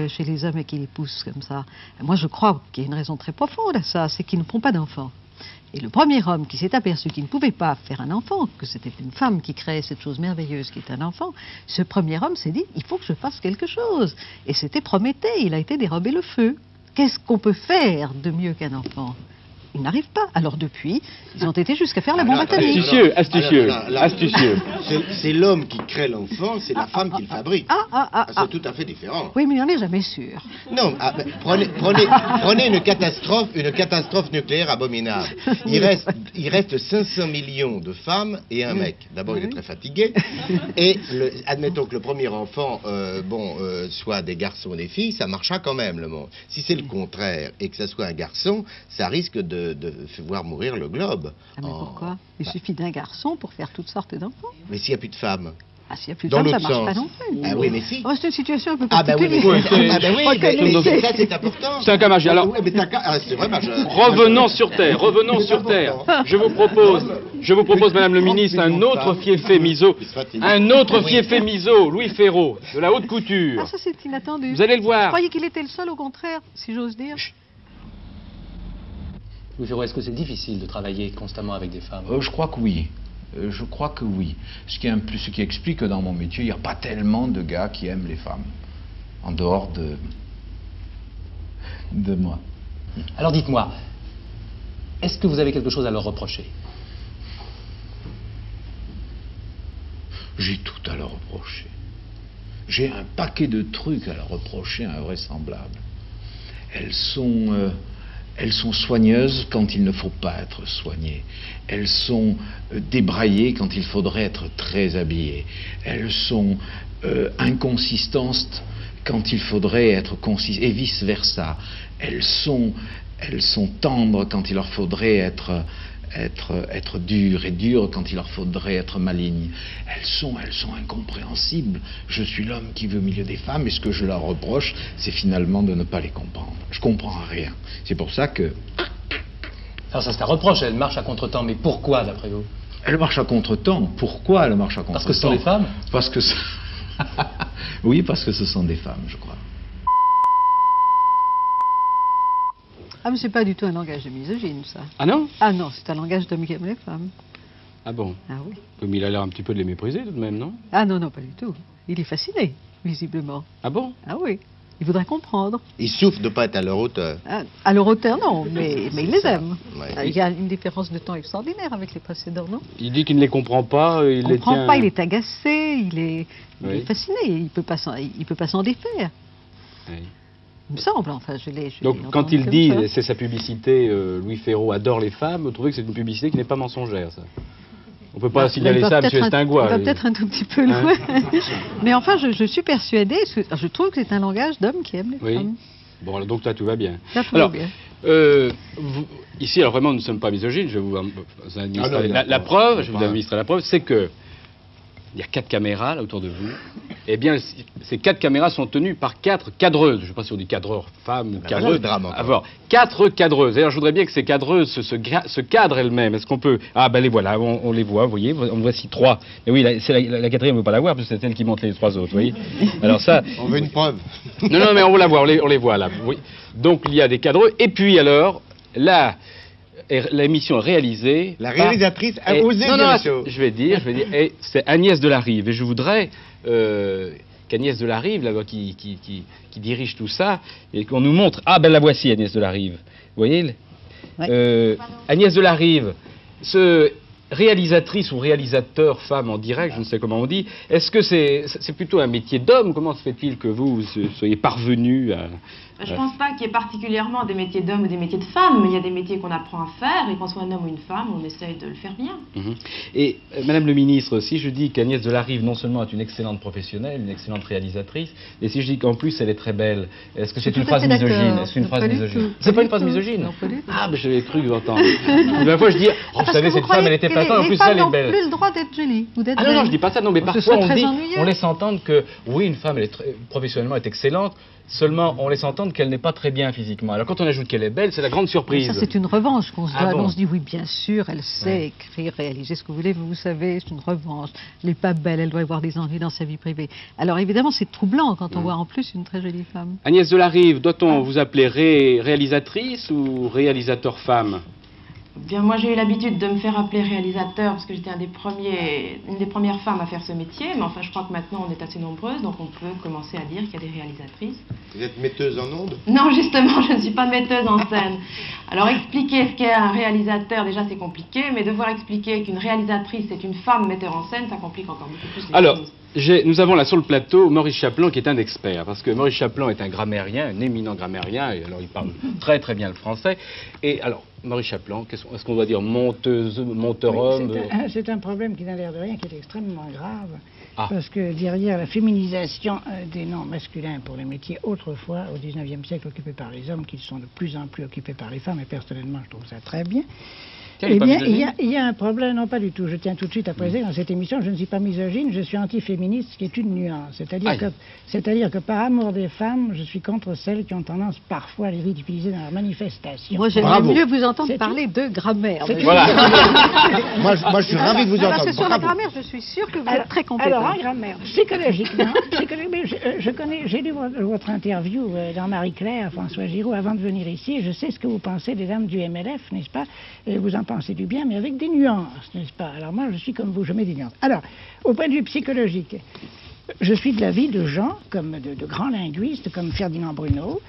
chez les hommes et qui les pousse comme ça. Moi, je crois qu'il y a une raison très profonde à ça, c'est qu'ils ne font pas d'enfants. Et le premier homme qui s'est aperçu qu'il ne pouvait pas faire un enfant, que c'était une femme qui créait cette chose merveilleuse qui est un enfant, ce premier homme s'est dit, il faut que je fasse quelque chose. Et c'était Prométhée, il a été dérober le feu. Qu'est-ce qu'on peut faire de mieux qu'un enfant? Ils n'arrivent pas. Alors depuis, ils ont été jusqu'à faire la bombe atomique. Astucieux. C'est l'homme qui crée l'enfant, c'est la femme qui le fabrique. C'est tout à fait différent. Oui, mais on n'est jamais sûr. Non, prenez une catastrophe nucléaire abominable. Il reste 500 millions de femmes et un mec. D'abord, il est très fatigué. Et admettons que le premier enfant, soit des garçons ou des filles, ça marchera quand même, le monde. Si c'est le contraire et que ça soit un garçon, ça risque de voir mourir le globe. Ah, mais pourquoi? Il suffit d'un garçon pour faire toutes sortes d'enfants. Mais s'il n'y a plus de femmes? Ah, s'il n'y a plus de femmes, ça ne marche pas non plus. Ah oui, mais si. Oh, c'est une situation un peu particulière. Ça c'est important. C'est un cas majeur. Alors, c'est vrai majeur. Revenons sur Terre. Je vous propose, Madame le Ministre, un autre Fieffé Miseau. Louis Ferraud, de la haute couture. Ah, ça c'est inattendu. Vous allez le voir. Je croyais qu'il était le seul, au contraire, si j'ose dire. Louis Ferraud, est-ce que c'est difficile de travailler constamment avec des femmes? Je crois que oui. Ce qui explique que dans mon métier, il n'y a pas tellement de gars qui aiment les femmes, en dehors de moi. Alors dites-moi, est-ce que vous avez quelque chose à leur reprocher? J'ai tout à leur reprocher. J'ai un paquet de trucs à leur reprocher invraisemblables. elles sont soigneuses quand il ne faut pas être soigné. Elles sont débraillées quand il faudrait être très habillé. Elles sont inconsistantes quand il faudrait être concis, et vice-versa. Elles sont tendres quand il leur faudrait être dures, et dures quand il leur faudrait être malignes. Elles sont incompréhensibles. Je suis l'homme qui vit au milieu des femmes, et ce que je leur reproche, c'est finalement de ne pas les comprendre. Je comprends rien. C'est pour ça que... Alors ça, c'est un reproche, elle marche à contre-temps, mais pourquoi, d'après vous? Elle marche à contre-temps. Pourquoi elle marche à contre-temps? Parce que ce sont des femmes? Parce que... Oui, parce que ce sont des femmes, je crois. Ah, mais c'est pas du tout un langage de misogyne, ça. Ah non? Ah non, c'est un langage d'homme qui aime les femmes. Ah bon? Ah oui. Comme il a l'air un petit peu de les mépriser tout de même, non? Ah non, non, pas du tout. Il est fasciné, visiblement. Ah bon? Ah oui. Il voudrait comprendre. Ils souffrent de ne pas être à leur hauteur. À leur hauteur, non, mais il les aime. Ouais. Il y a une différence de temps extraordinaire avec les précédents, non? Il dit qu'il ne les comprend pas, il ne les comprend tient... pas, il est agacé, il est Oui. fasciné, il peut pas s'en défaire. Oui. Il me semble, enfin, je l'ai Donc quand entendu il comme dit, ça. c'est sa publicité, Louis Ferraud adore les femmes, vous trouvez que c'est une publicité qui n'est pas mensongère, ça? On ne peut pas signaler ça à M. Stingouin. Il va peut-être un tout petit peu loin. Mais enfin, je suis persuadée, je trouve que c'est un langage d'homme qui aime les femmes. Bon, alors, donc là, tout va bien. Là, tout va bien. Ici, alors vraiment, nous ne sommes pas misogynes, je vais vous administrer la preuve, je vais vous administrer la preuve, c'est que il y a 4 caméras là autour de vous. Eh bien, ces 4 caméras sont tenues par 4 cadreuses. Je ne sais pas si on dit cadreur femme ou cadreuse. Alors, 4 cadreuses. D'ailleurs, je voudrais bien que ces cadreuses se cadrent elles-mêmes. Est-ce qu'on peut... Ah, ben les voilà, on les voit, vous voyez. En voici 3. Mais oui, c'est la quatrième, on ne veut pas la voir, parce que c'est celle qui monte les 3 autres, vous voyez. Alors ça... On veut une preuve. Non, mais on va la voir, on les voit là. Oui. Donc, il y a des cadreux. Et puis, alors, là... L'émission réalisée... La réalisatrice a osé dire les choses. Je vais dire, c'est Agnès Delarive. Et je voudrais qu'Agnès Delarive, là, qui dirige tout ça, et qu'on nous montre... Ah, ben la voici, Agnès Delarive. Vous voyez Agnès Delarive, réalisatrice ou réalisateur femme en direct, je ne sais comment on dit, est-ce que c'est plutôt un métier d'homme? Comment se fait-il que vous soyez parvenu à... Je ne pense pas qu'il y ait particulièrement des métiers d'hommes ou des métiers de femmes, mais il y a des métiers qu'on apprend à faire, et qu'on soit un homme ou une femme, on essaye de le faire bien. Et Madame le ministre, si je dis qu'Agnès Delarive non seulement est une excellente professionnelle, une excellente réalisatrice, et si je dis qu'en plus elle est très belle, est-ce que c'est une phrase misogyne? Est-ce une phrase misogyne? C'est pas une phrase misogyne? Ah, mais j'avais cru vous entendre. La fois je dis, vous savez, cette femme elle était pas en plus elle est belle. Plus le droit d'être jolie ou d'être non, je dis pas ça, non, mais parfois on laisse entendre que oui, une femme professionnellement est excellente, seulement on laisse entendre qu'elle n'est pas très bien physiquement. Alors quand on ajoute qu'elle est belle, c'est la grande surprise. Ça c'est une revanche qu'on se donne. Bon. On se dit oui, bien sûr, elle sait écrire, réaliser ce que vous voulez, mais vous savez, c'est une revanche. Elle n'est pas belle, elle doit avoir des ennuis dans sa vie privée. Alors évidemment, c'est troublant quand on voit en plus une très jolie femme. Agnès Delarive, doit-on vous appeler réalisatrice ou réalisateur femme? Bien, moi j'ai eu l'habitude de me faire appeler réalisateur parce que j'étais une des premières femmes à faire ce métier, mais enfin je crois que maintenant on est assez nombreuses, donc on peut commencer à dire qu'il y a des réalisatrices. Vous êtes metteuse en ondes? Non, justement, je ne suis pas metteuse en scène. Alors expliquer ce qu'est un réalisateur, déjà c'est compliqué, mais devoir expliquer qu'une réalisatrice est une femme metteur en scène, ça complique encore beaucoup plus les choses. Nous avons là sur le plateau Maurice Chaplin qui est un expert, parce que Maurice Chaplin est un grammairien, un éminent grammairien, et alors il parle très très bien le français. Et alors, Maurice Chaplin, est-ce qu'on doit dire monteuse, monteur-homme? C'est un problème qui n'a l'air de rien, qui est extrêmement grave. Parce que derrière la féminisation des noms masculins pour les métiers autrefois, au XIXe siècle, occupés par les hommes, qui sont de plus en plus occupés par les femmes, et personnellement je trouve ça très bien. Eh bien, il y a un problème, non pas du tout, je tiens tout de suite à préciser dans cette émission, je ne suis pas misogyne, je suis antiféministe, ce qui est une nuance. C'est-à-dire que par amour des femmes, je suis contre celles qui ont tendance parfois à les ridiculiser dans leurs manifestations. Moi j'aimerais mieux vous entendre parler de grammaire. Voilà. moi je suis ravi de vous entendre. Parce que sur la grammaire, je suis sûre que vous êtes très compétent. Alors en grammaire, psychologiquement, j'ai lu votre interview dans Marie-Claire, François Giraud, avant de venir ici, je sais ce que vous pensez des dames du MLF, n'est-ce pas? Et vous en pensez du bien, mais avec des nuances, n'est-ce pas? Alors moi, je suis comme vous, je mets des nuances. Alors, au point de vue psychologique, je suis de l'avis de gens, comme de grands linguistes, comme Ferdinand Bruno,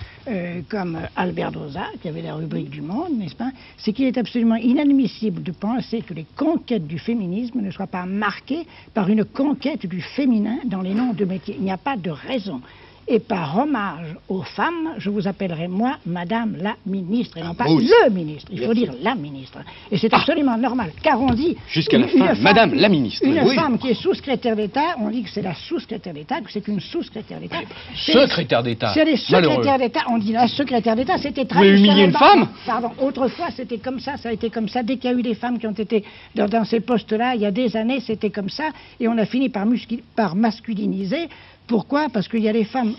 comme Albert Doza, qui avait la rubrique du Monde, n'est-ce pas? C'est qu'il est absolument inadmissible de penser que les conquêtes du féminisme ne soient pas marquées par une conquête du féminin dans les noms de métiers. Il n'y a pas de raison. Et par hommage aux femmes, je vous appellerai moi Madame la ministre, et non pas moi aussi. le ministre. Il faut dire la ministre. Et c'est absolument normal, car on dit... Jusqu'à la fin, Madame la ministre. Une femme qui est sous-secrétaire d'État, on dit que c'est la sous-secrétaire d'État, que c'est une sous-secrétaire d'État. Secrétaire d'État. C'est les secrétaires d'État. On dit la secrétaire d'État, c'était Vous voulez humilier une femme? Pardon, autrefois c'était comme ça a été comme ça. Dès qu'il y a eu des femmes qui ont été dans ces postes-là, il y a des années, c'était comme ça. Et on a fini par masculiniser. Pourquoi? Parce qu'il y a des femmes,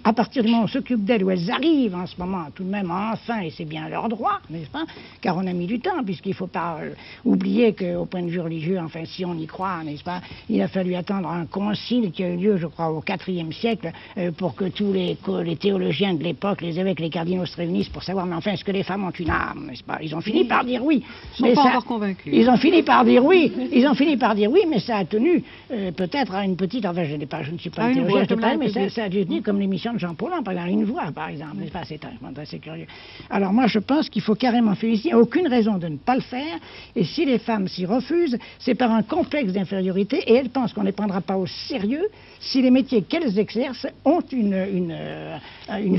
à partir du moment où on s'occupe d'elles, où elles arrivent en ce moment, tout de même, enfin, et c'est bien leur droit, n'est-ce pas? Car on a mis du temps, puisqu'il ne faut pas oublier qu'au point de vue religieux, enfin, si on y croit, n'est-ce pas, il a fallu attendre un concile qui a eu lieu, je crois, au IVe siècle, pour que tous les théologiens de l'époque, les évêques, les cardinaux se réunissent pour savoir, mais enfin, est-ce que les femmes ont une âme, n'est-ce pas? Ils ont fini par dire oui. Ils ne sont pas encore convaincus. Ils ont fini par dire oui. Ils ont fini par dire oui, mais ça a tenu peut-être à une petite... Enfin, je ne suis pas théologien, mais ça a tenu comme l'émission de Jean Paulhan, par exemple, une voix, par exemple. n'est-ce pas? C'est assez curieux. Alors moi, je pense qu'il faut carrément féliciter. Il n'y a aucune raison de ne pas le faire. Et si les femmes s'y refusent, c'est par un complexe d'infériorité, et elles pensent qu'on ne les prendra pas au sérieux si les métiers qu'elles exercent ont une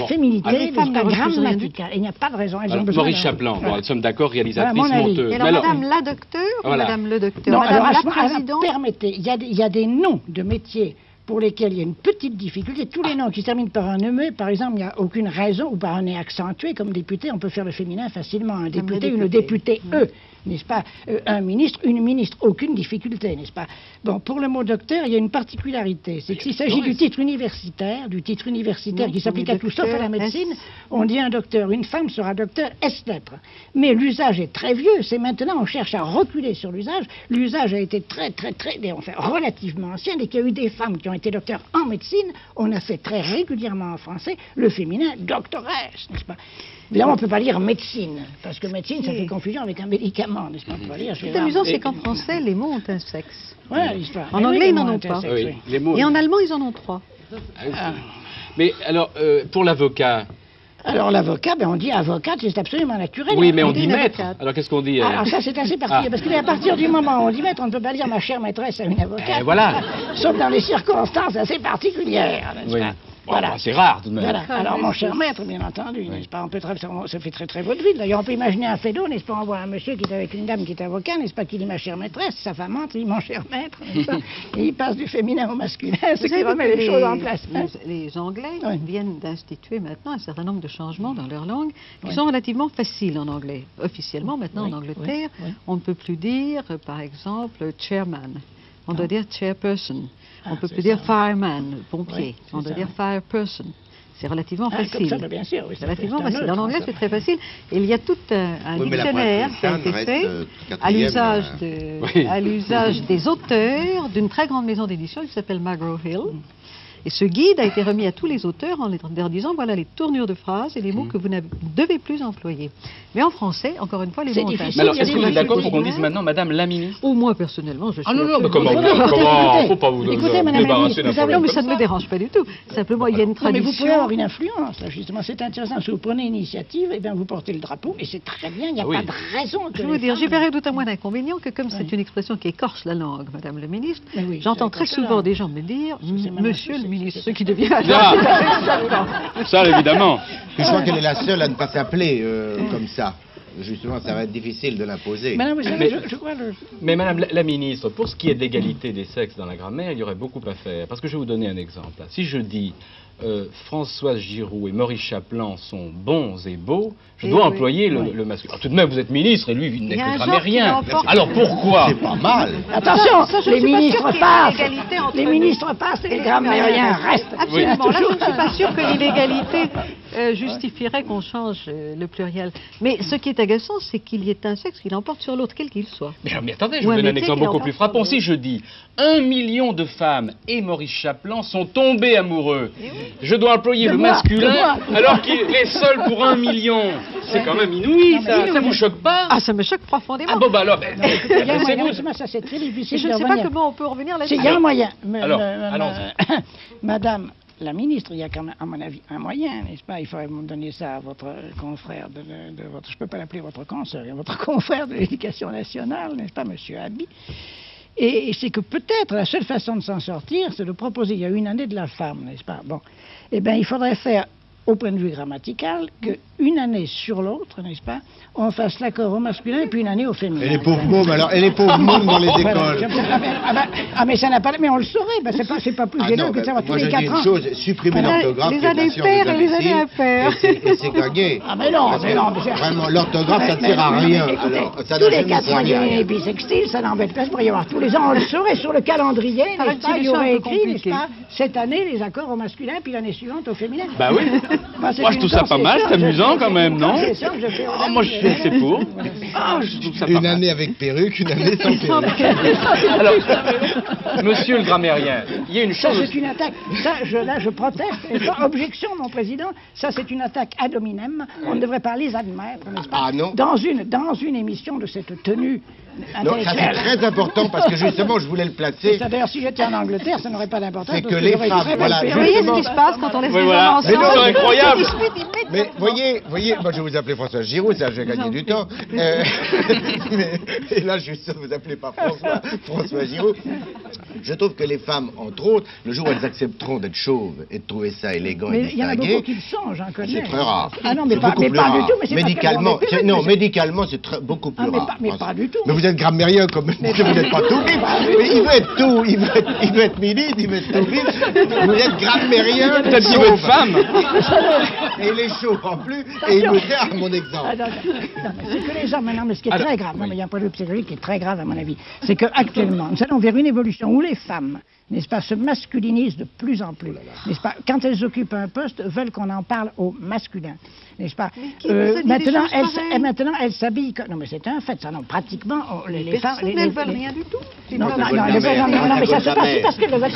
féminité grammaticale. Il n'y a pas de raison. Elles ont besoin Maurice Chaplin, nous sommes d'accord, réalisatrice, monteuse. Et alors, Madame la docteure ou Madame le docteur? Non, Madame alors, la présidente? Permettez, il y a des noms de métiers pour lesquels il y a une petite difficulté. Tous les noms qui se terminent par un E, par exemple, il n'y a aucune raison, ou par un E accentué, comme député, on peut faire le féminin facilement. Un député, une députée E, n'est-ce pas? Un ministre, une ministre, aucune difficulté, n'est-ce pas? Bon, pour le mot docteur, il y a une particularité, c'est que s'il s'agit du titre universitaire qui s'applique à tout sauf à la médecine, on dit un docteur, une femme sera docteur S-lettres. Mais l'usage est très vieux, c'est maintenant, on cherche à reculer sur l'usage. L'usage a été relativement ancien, et qu'il y a eu des femmes qui ont été docteurs en médecine, on a fait très régulièrement en français le féminin doctoresse, n'est-ce pas? Évidemment, on ne peut pas dire médecine, parce que médecine, ça fait confusion avec un médicament, n'est-ce pas? Ce qui est amusant, c'est qu'en français, les mots ont un sexe. Voilà l'histoire. En anglais, ils n'en ont pas. Et en allemand, ils en ont 3. Mais alors, pour l'avocat... Alors l'avocat, on dit avocate, c'est absolument naturel. Oui, mais on dit maître. Alors qu'est-ce qu'on dit Alors ça, c'est assez particulier, parce qu'à partir du moment où on dit maître, on ne peut pas dire ma chère maîtresse à une avocate. Voilà. Sauf dans les circonstances assez particulières, n'est-ce pas? Voilà. C'est rare tout de même. Voilà. Alors mon cher maître, bien entendu, n'est-ce pas? On peut ça fait très très vaudeville. D'ailleurs, on peut imaginer un fait d'eau, n'est-ce pas? On voit un monsieur qui est avec une dame qui est avocat, n'est-ce pas? Qui dit ma chère maîtresse, sa femme entre, il dit mon cher maître, n'est-ce pas? Et il passe du féminin au masculin, ce qui remet les choses en place. Les Anglais viennent d'instituer maintenant un certain nombre de changements dans leur langue qui sont relativement faciles en anglais. Officiellement, maintenant en Angleterre, on ne peut plus dire, par exemple, chairman. On doit dire chairperson. On ne peut plus dire fireman, pompier. On doit dire fireperson. C'est relativement facile. Comme ça, bien sûr. Oui, relativement facile. En anglais, c'est très facile. Et il y a tout un dictionnaire qui a été fait à l'usage des auteurs d'une très grande maison d'édition qui s'appelle McGraw-Hill. Et ce guide a été remis à tous les auteurs en leur disant voilà les tournures de phrases et les mots que vous ne devez plus employer. Mais en français, encore une fois, les mots ont un. Alors, est-ce que vous êtes d'accord pour qu'on dise maintenant Madame la ministre? Ou moi, personnellement, je suis. Ah non, non, mais comment? Faut pas vous débarrasser d'un problème. Non, mais ça ne me dérange pas du tout. Simplement, il y a une tradition. Mais vous pouvez avoir une influence, là, justement. C'est intéressant. Si vous prenez l'initiative, et bien vous portez le drapeau, et c'est très bien. Il n'y a pas de raison. Je veux dire, j'y verrais d'autant moins d'inconvénients que comme c'est une expression qui écorche la langue, Madame le ministre, j'entends très souvent des gens me dire Monsieur le ministre, ce qui devient. Ça, évidemment. Je crois qu'elle est la seule à ne pas s'appeler comme ça. Justement, ça va être difficile de l'imposer. Mais Madame la ministre, pour ce qui est de l'égalité des sexes dans la grammaire, il y aurait beaucoup à faire. Parce que je vais vous donner un exemple. Si je dis Françoise Giroud et Maurice Chaplin sont bons et beaux, je dois employer le masculin. Tout de même, vous êtes ministre et lui, il n'est que grammairien. Alors pourquoi? C'est pas mal. Attention, les ministres passent. Les ministres passent et les grammairiens restent. Absolument. Là, je ne suis pas sûre que l'inégalité justifierait qu'on change le pluriel. Mais ce qui est agaçant, c'est qu'il y ait un sexe qui l'emporte sur l'autre, quel qu'il soit. Mais attendez, je vous donne un exemple beaucoup plus frappant. Si je dis 1 million de femmes et Maurice Chaplin sont tombés amoureux, je dois employer le masculin alors qu'il est seul pour 1 million. C'est quand même inouï, ça. Ça vous choque pas? Ah, ça me choque profondément. Ah bon, bah alors, ça c'est très difficile. Je ne sais pas comment on peut revenir là-dessus. Il y a un moyen. Alors, allons-y. Madame la ministre, il y a quand même, à mon avis, un moyen, n'est-ce pas? Il faudrait me donner ça à votre confrère de votre... Je ne peux pas l'appeler votre consoeur, votre confrère de l'éducation nationale, n'est-ce pas, Monsieur Abi? Et c'est que peut-être la seule façon de s'en sortir, c'est de proposer, il y a une année de la femme, n'est-ce pas? Bon, eh bien, il faudrait faire, au point de vue grammatical, qu'une année sur l'autre, n'est-ce pas, on fasse l'accord au masculin et puis une année au féminin. Et les pauvres mômes, alors, et les pauvres mômes dans les écoles. Mais ça n'a pas, mais on le saurait, ben c'est pas plus gênant que de savoir tous les 4 ans. Moi, je dis une chose, supprimer l'orthographe, les années paires et les années impaires. Et c'est gagné. Ah, mais non, Vraiment, l'orthographe, ça ne sert à rien. Alors, ça tous les 4 ans, il y a une année bissextile, ça n'embête pas, il pourrait y avoir tous les ans, on le saurait sur le calendrier, n'est-ce pas, il y aurait écrit, n'est-ce pas, cette année, les accords au masculin, puis l'année suivante au féminin. Bah oui. Moi, je trouve ça pas mal, c'est amusant quand même, non? Moi, je suis assez pour. Je trouve ça pas mal. Une année avec perruque, une année sans perruque. Alors, monsieur le grammairien, il y a une chose... Ça, c'est une attaque. Là, je proteste. Et pas objection, mon président. Ça, c'est une attaque ad hominem. On ne devrait pas les admettre, n'est-ce pas? Ah non. Dans une émission de cette tenue Non, ça c'est très important parce que justement, je voulais le placer. D'ailleurs, si j'étais en Angleterre, ça n'aurait pas d'importance. C'est que les femmes, voilà. Vous voyez ce qui se passe quand on laisse les hommes ensemble? Mais non, c'est incroyable. Mais voyez, moi je vais vous appeler François Giroud, ça j'ai gagné du temps. Et là, je suis sûr que vous appelez pas François Giroud. Je trouve que les femmes, entre autres, le jour où elles accepteront d'être chauves et de trouver ça élégant et distingué. Mais il y en a beaucoup qui le sont, j'en connais. C'est très rare. Ah non, mais pas du tout. Médicalement, non, médicalement, c'est beaucoup plus rare. Mais pas du tout. Mais vous êtes grammairien comme vous n'êtes pas tout vif. Il veut être tout, il veut être milite, il veut être tout vif. Vous êtes grammairien. Peut-être qu'il veut être femme. Et il est chaud en plus, et il me sert à mon exemple. C'est que les hommes, maintenant, mais ce qui est très grave, non, mais il y a un point de vue psychologique qui est très grave à mon avis, c'est qu'actuellement, nous allons vers une évolution où les femmes, n'est-ce pas, se masculinisent de plus en plus, n'est-ce pas, quand elles occupent un poste, veulent qu'on en parle au masculin, n'est-ce pas. Maintenant, elles s'habillent, non mais c'est un fait, ça, non, pratiquement, les femmes... Personne ne veulent rien du tout. Non, mais ça se passe parce qu'elles le veulent,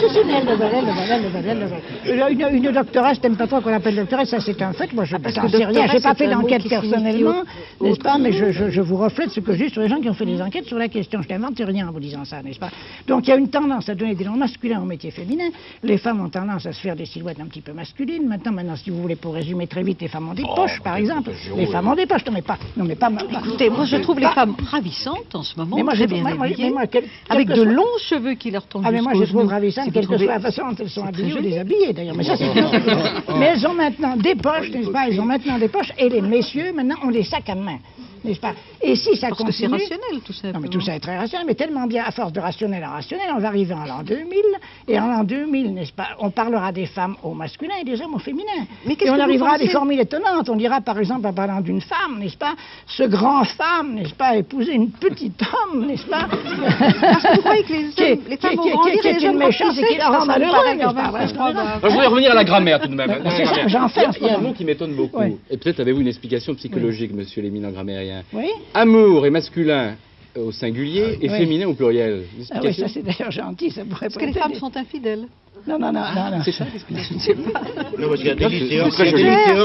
une doctoresse, t'aimes pas trop qu'on appelle doctoresse, ça c'est un fait, moi je n'en sais rien, j'ai pas fait d'enquête personnellement, n'est-ce pas, mais je vous reflète ce que j'ai sur les gens qui ont fait des enquêtes sur la question, je n'invente rien en vous disant ça, n'est-ce pas. Donc il y a une tendance à donner des noms masculins au métier féminin, les femmes ont tendance à se faire des silhouettes un petit peu masculines, maintenant si vous voulez, pour résumer très vite, les femmes ont des poches, par exemple, les femmes ont des poches, non mais pas... Écoutez, moi je trouve les femmes ravissantes en ce moment, très bien habillées, avec de longs cheveux qui leur tombent jusqu'aux genoux. Ah mais moi je trouve ravissantes, quelle que soit la façon dont elles sont habillées ou déshabillées d'ailleurs, mais ça c'est... Mais elles ont maintenant des poches, n'est-ce pas, elles ont maintenant des poches, et les messieurs maintenant ont des sacs à main. N'est-ce pas? Et si ça continue... Parce que c'est rationnel, tout ça. Non, mais tout ça est très rationnel, mais tellement bien, à force de rationnel en rationnel, on va arriver en l'an 2000, et en l'an 2000, n'est-ce pas, on parlera des femmes au masculin et des hommes au féminin. Et on arrivera à des formules étonnantes. On dira, par exemple, en parlant d'une femme, n'est-ce pas, ce grand femme, n'est-ce pas, épouser une petite homme, n'est-ce pas? Parce que vous croyez que les femmes vont grandir et les hommes vont méchante et qui la rend malheureuse, n'est-ce pas? Je voudrais revenir à la grammaire tout de même. Il y a un mot qui m'étonne beaucoup. Et peut-être avez-vous une explication psychologique, monsieur l'éminent grammairien. Oui. Amour est masculin au singulier et féminin au pluriel. Ah oui, ça c'est d'ailleurs gentil, ça pourrait Parce que les femmes sont infidèles. Non. C'est ça l'explication? Je ne sais pas. Non, parce qu'il y a des lycéens,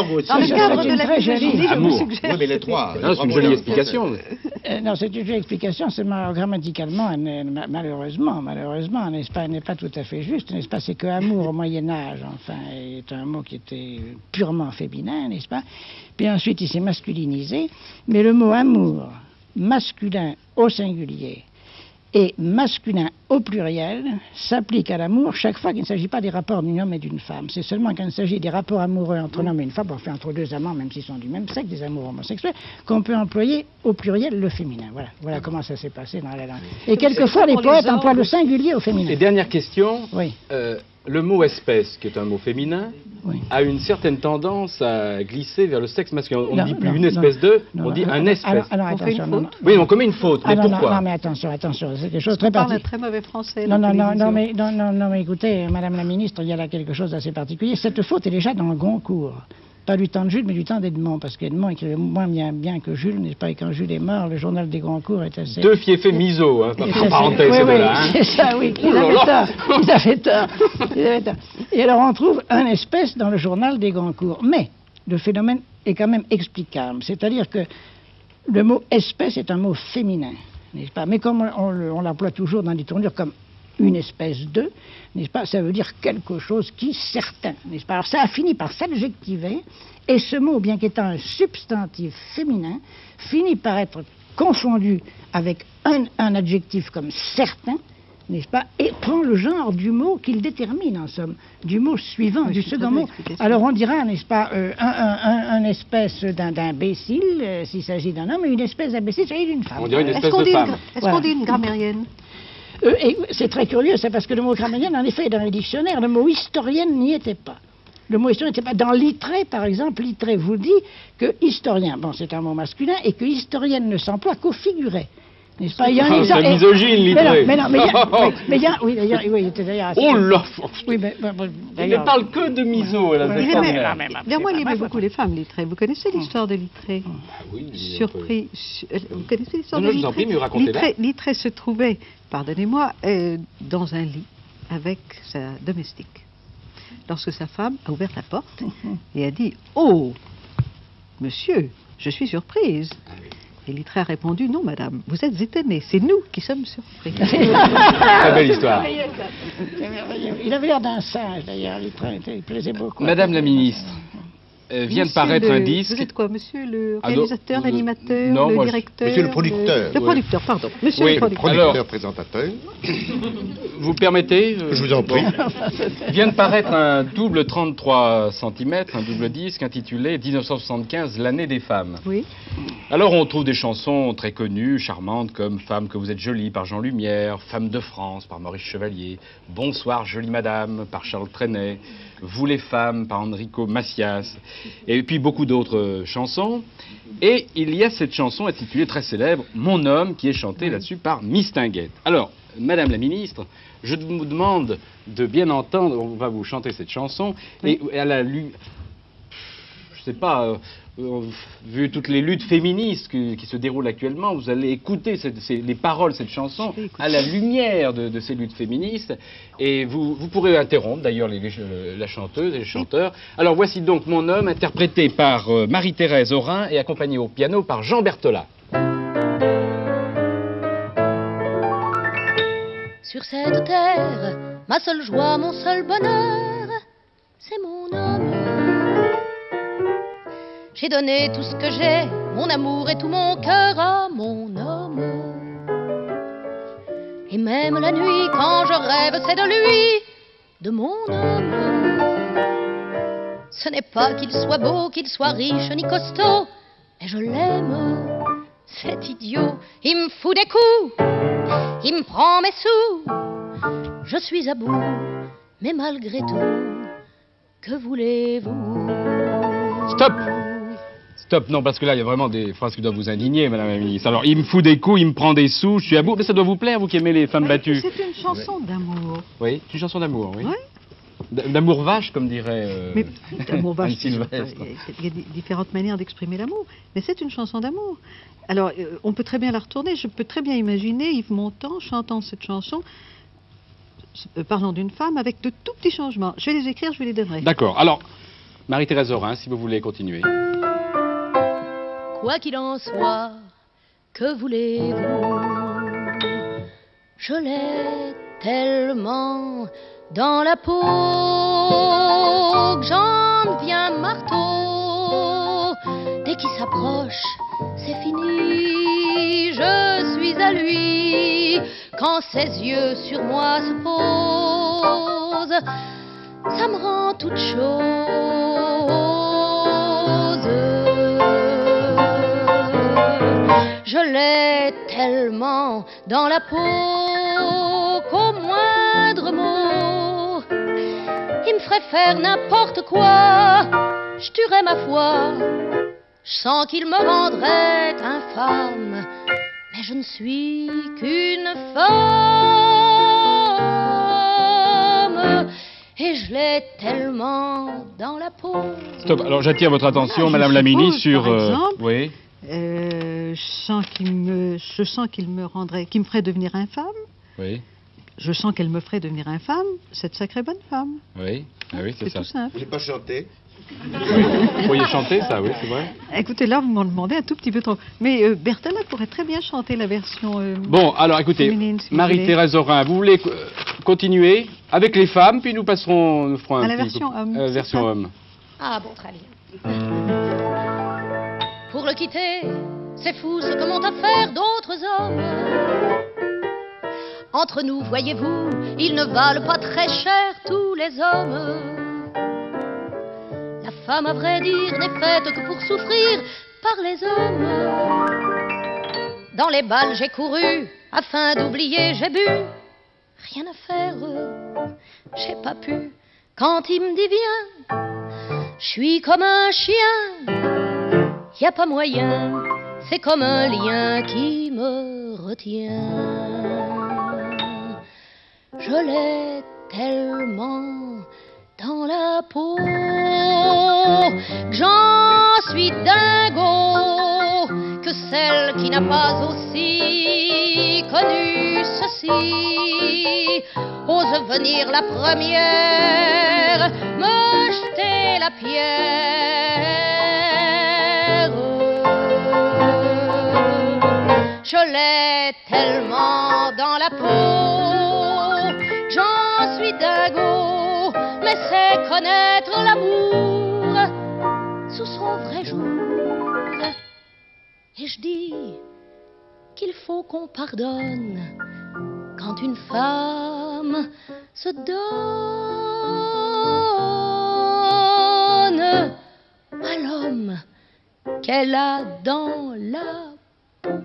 vous aussi. Dans le cadre de la misogynie, je vous suggère. Oui, mais les trois. Non, c'est une jolie explication. Non, c'est une jolie explication, c'est grammaticalement, malheureusement, n'est-ce pas, elle n'est pas tout à fait juste, n'est-ce pas, c'est que amour au Moyen-Âge, enfin, est un mot qui était purement féminin, n'est-ce pas, puis ensuite il s'est masculinisé, mais le mot amour, masculin au singulier, et masculin au pluriel s'applique à l'amour chaque fois qu'il ne s'agit pas des rapports d'un homme et d'une femme. C'est seulement quand il s'agit des rapports amoureux entre un homme et une femme, enfin entre deux amants, même s'ils sont du même sexe, des amours homosexuels, qu'on peut employer au pluriel le féminin. Voilà comment ça s'est passé dans la langue. Et quelquefois les poètes emploient le singulier au féminin. Et dernière question. Oui. Le mot espèce, qui est un mot féminin, a une certaine tendance à glisser vers le sexe masculin. On ne dit plus une espèce de, on dit un espèce. Alors attention. Oui, on commet une faute, mais pourquoi? Non, mais attention, c'est quelque chose de très particulier. Très mauvais français. Non, mais écoutez, Madame la Ministre, il y a là quelque chose d'assez particulier. Cette faute est déjà dans Goncourt. Pas du temps de Jules, mais du temps d'Edmond, parce qu'Edmond écrivait moins bien que Jules, n'est-ce pas, et quand Jules est mort, le journal des Goncourt est assez... Deux fiefs miso, hein, en parenthèse, c'est oui, là. Hein. C'est ça, oui, ils avaient tort. Et alors on trouve un espèce dans le journal des Goncourt, mais le phénomène est quand même explicable, c'est-à-dire que le mot espèce est un mot féminin, n'est-ce pas, mais comme on l'emploie toujours dans des tournures comme une espèce de, n'est-ce pas, ça veut dire quelque chose qui certain, n'est-ce pas. Alors ça a fini par s'adjectiver, et ce mot, bien qu'étant un substantif féminin, finit par être confondu avec un adjectif comme certain, n'est-ce pas, et prend le genre du mot qu'il détermine, en somme, du mot suivant, du second mot. Alors on dira, n'est-ce pas, un espèce d'imbécile, s'il s'agit d'un homme, et une espèce d'imbécile, s'il s'agit d'une femme. On dirait une espèce de femme. Est-ce qu'on dit une grammairienne? C'est très curieux, c'est parce que le mot grammairienne, en effet, est dans les dictionnaires, le mot historienne n'y était pas. Le mot historien n'était pas. Dans Littré, par exemple, Littré vous dit que historien, bon, c'est un mot masculin, et que historienne ne s'emploie qu'au figuré. N'est-ce pas? C'est misogyne, Littré. Mais il y a, oui, d'ailleurs, oui, il était d'ailleurs assez... Oh là! Oui, mais, Il ne parle que de miso, là, c'est extraordinaire. Moi, il aimait beaucoup les femmes, Littré. Vous connaissez l'histoire de Littré? Oui. Surpris. Vous connaissez l'histoire de Littré? Je vous en prie, mais racontez-la. Littré se trouvait, pardonnez-moi, dans un lit avec sa domestique. Lorsque sa femme a ouvert la porte et a dit « Oh, monsieur, je suis surprise ». Et Littré a répondu « Non, madame, vous êtes étonnée, c'est nous qui sommes surpris ». Très belle histoire. Il avait l'air d'un singe, d'ailleurs, Littré, il plaisait beaucoup. Madame la ministre, vient de paraître un disque... Vous êtes quoi, monsieur le réalisateur, l'animateur, non, le directeur? Monsieur le producteur. Le producteur, pardon. Monsieur Oui, le producteur. producteur, présentateur. Vous permettez Je vous en prie. Vient de paraître un double 33 cm, un double disque intitulé 1975, l'année des femmes. Oui. Alors on trouve des chansons très connues, charmantes, comme Femme que vous êtes jolie par Jean Lumière, Femme de France par Maurice Chevalier, Bonsoir jolie madame par Charles Trenet, Vous les femmes par Enrico Macias, et puis beaucoup d'autres chansons. Et il y a cette chanson intitulée très célèbre, Mon homme, qui est chantée là-dessus par Mistinguett. Alors, Madame la ministre, je vous demande de bien entendre, on va vous chanter cette chanson, et elle a lu, je sais pas, vu toutes les luttes féministes qui se déroulent actuellement, vous allez écouter les paroles de cette chanson à la lumière de ces luttes féministes, et vous pourrez interrompre d'ailleurs la chanteuse et les chanteurs. Alors voici donc Mon homme, interprété par Marie-Thérèse Aurin et accompagné au piano par Jean Berthollat. Sur cette terre, ma seule joie, mon seul bonheur, c'est mon homme. J'ai donné tout ce que j'ai, mon amour et tout mon cœur à mon homme. Et même la nuit, quand je rêve, c'est de lui, de mon homme. Ce n'est pas qu'il soit beau, qu'il soit riche ni costaud, mais je l'aime, c'est idiot. Il me fout des coups, il me prend mes sous, je suis à bout, mais malgré tout, que voulez-vous? Stop! Stop, non, parce que là, il y a vraiment des phrases qui doivent vous indigner, Madame la ministre. Alors, il me fout des coups, il me prend des sous, je suis à bout, mais ça doit vous plaire, vous qui aimez les femmes battues. C'est une chanson d'amour. Oui, c'est une chanson d'amour, oui. Oui. D'amour vache, comme dirait Mais d'amour vache, Sylvestre. il y a différentes manières d'exprimer l'amour, mais c'est une chanson d'amour. Alors, on peut très bien la retourner, je peux très bien imaginer Yves Montand chantant cette chanson, parlant d'une femme, avec de tout petits changements. Je vais les écrire, je vais les donner. D'accord, alors, Marie-Thérèse Aurin, si vous voulez continuer. Quoi qu'il en soit, que voulez-vous? Je l'ai tellement dans la peau que j'en deviens marteau. Dès qu'il s'approche, c'est fini, je suis à lui. Quand ses yeux sur moi se posent, ça me rend toute chose. Je l'ai tellement dans la peau qu'au moindre mot, il me ferait faire n'importe quoi. Je tuerais ma foi, je sens qu'il me rendrait infâme, mais je ne suis qu'une femme, et je l'ai tellement dans la peau. Stop, alors j'attire votre attention, Madame la ministre, sur... par exemple, oui. Je sens qu'il me ferait devenir infâme. Oui. Je sens qu'elle me ferait devenir infâme, cette sacrée bonne femme. Oui, ah oui, c'est ça. Tout simple. J'ai pas chanté. Oui. Vous pourriez chanter ça, oui, c'est vrai. Écoutez, là, vous m'en demandez un tout petit peu trop. Mais Berthollat pourrait très bien chanter la version bon, alors écoutez, féminine, si Marie-Thérèse Aurin, vous voulez continuer avec les femmes, puis nous ferons un la petit version homme. Version homme. Ah bon, très bien. Pour le quitter, c'est fou ce que m'ont à faire d'autres hommes. Entre nous, voyez-vous, ils ne valent pas très cher tous les hommes. La femme, à vrai dire, n'est faite que pour souffrir par les hommes. Dans les balles, j'ai couru, afin d'oublier, j'ai bu. Rien à faire, j'ai pas pu. Quand il me dit viens, je suis comme un chien. Y a pas moyen, c'est comme un lien qui me retient. Je l'ai tellement dans la peau que j'en suis dingo, que celle qui n'a pas aussi connu ceci ose venir la première me jeter la pierre. Je l'ai tellement dans la peau, j'en suis dingo, mais c'est connaître l'amour sous son vrai jour. Et je dis qu'il faut qu'on pardonne quand une femme se donne à l'homme qu'elle a dans la peau.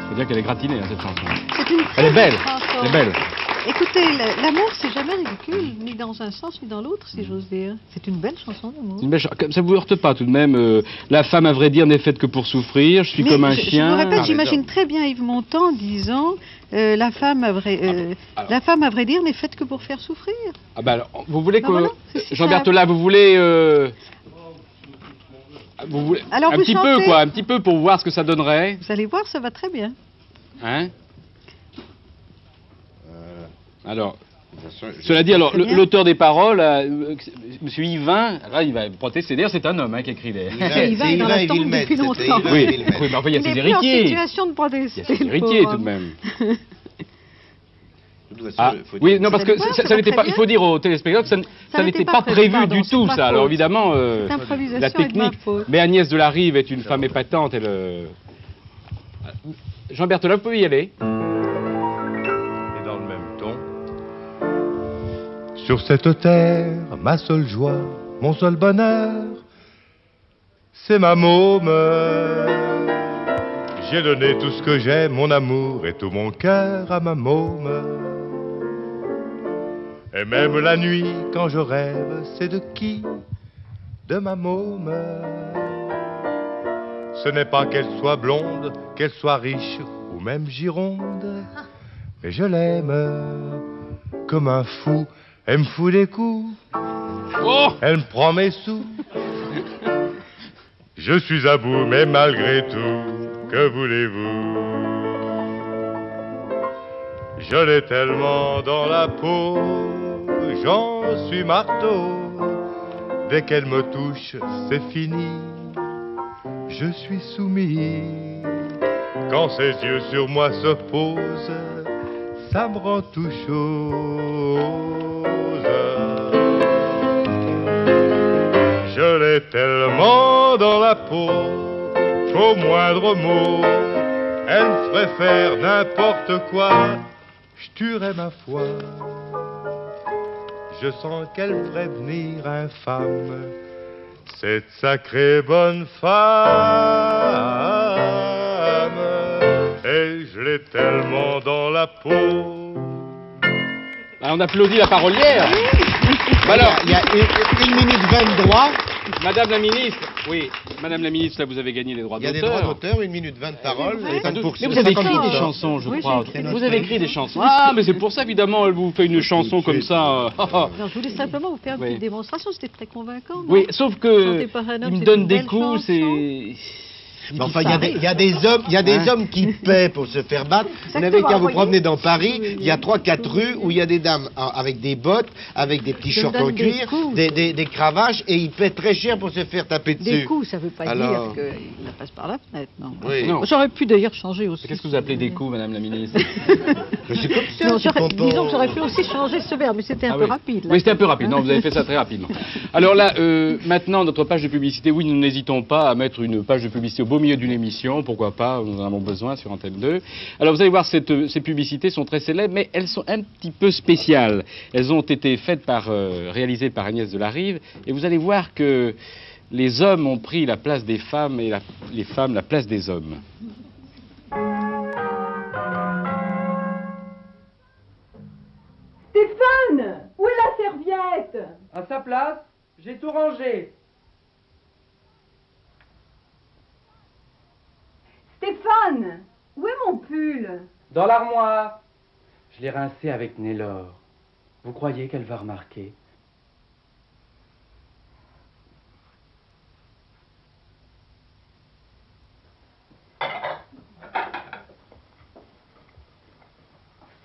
Faut dire qu'elle est gratinée, hein, cette chanson. C'est une Elle est belle, chanson. elle est belle. Écoutez, l'amour, c'est jamais ridicule, ni dans un sens, ni dans l'autre, si j'ose dire. C'est une belle chanson d'amour. C'est une belle ça vous heurte pas tout de même. La femme, à vrai dire, n'est faite que pour souffrir. Je suis comme un chien. Je me répète, j'imagine très bien Yves Montand disant la femme, à vrai dire, n'est faite que pour faire souffrir. Ah bah alors, vous voulez que voilà, c'est Jean ça. Berthelat, vous voulez Alors, un vous petit chantez peu quoi, un petit peu pour voir ce que ça donnerait. Vous allez voir, ça va très bien. Hein? Alors, cela dit, alors l'auteur des paroles, Monsieur Yvain, là il va protester. D'ailleurs, c'est un homme qui écrit les. Yvain est dans la tombe depuis longtemps. Oui, mais enfin, il y a ses héritiers. Il est plus en situation de protester. Il y a ses héritiers tout de même. Ah, oui, non, parce que ça n'était pas. Il faut dire aux téléspectateurs que ça n'était pas prévu du tout, ça. Alors évidemment, la technique. Mais Agnès Delarive est une femme épatante. Jean Berthelat, vous pouvez y aller. Et dans le même ton. Sur cette terre, ma seule joie, mon seul bonheur, c'est ma môme. J'ai donné tout ce que j'ai, mon amour et tout mon cœur à ma môme. Et même la nuit, quand je rêve, c'est de qui? De ma môme. Ce n'est pas qu'elle soit blonde, qu'elle soit riche ou même gironde, mais je l'aime comme un fou. Elle me fout des coups, elle me prend mes sous. Je suis à bout, mais malgré tout, que voulez-vous? Je l'ai tellement dans la peau, j'en suis marteau. Dès qu'elle me touche, c'est fini, je suis soumis. Quand ses yeux sur moi se posent, ça me rend tout chose. Je l'ai tellement dans la peau qu'au moindre mot, elle me ferait faire n'importe quoi. Je tuerais ma foi. Je sens qu'elle ferait venir infâme cette sacrée bonne femme. Et je l'ai tellement dans la peau. On applaudit la parolière. Alors, il y a 1 minute 20 de droit. Madame la ministre, oui, Madame la ministre, là vous avez gagné les droits d'auteur. Il y a des droits d'auteur, 1 minute 20 de parole. Mais vous avez écrit des chansons, je crois. Vous avez écrit des chansons. Ah, mais c'est pour ça, évidemment, elle vous fait une chanson comme ça. Non, je voulais simplement vous faire une petite démonstration, c'était très convaincant. Non? Oui, sauf que il me donne des coups, c'est... Mais enfin, il y a des hommes qui paient pour se faire battre. Vous n'avez qu'à vous promener dans Paris, il y a 3-4 rues où il y a des dames avec des bottes, avec des petits shorts en cuir, des cravaches, et ils paient très cher pour se faire taper dessus. Des coups, ça ne veut pas dire qu'ils la passent par la fenêtre, non. Oui. J'aurais pu d'ailleurs changer aussi. Qu'est-ce que vous appelez des coups, Madame la ministre? Non, disons que j'aurais pu aussi changer ce verbe, mais c'était un peu rapide. Oui, c'était un peu rapide. Non, vous avez fait ça très rapidement. Alors là, maintenant, notre page de publicité, oui, nous n'hésitons pas à mettre une page de publicité au beau milieu d'une émission, pourquoi pas, nous en avons besoin sur Antenne 2. Alors vous allez voir, ces publicités sont très célèbres, mais elles sont un petit peu spéciales. Elles ont été faites réalisées par Agnès Delarive, et vous allez voir que les hommes ont pris la place des femmes et les femmes la place des hommes. Stéphane, où est la serviette? À sa place, j'ai tout rangé. Stéphane, où est mon pull? Dans l'armoire. Je l'ai rincé avec Nélor. Vous croyez qu'elle va remarquer?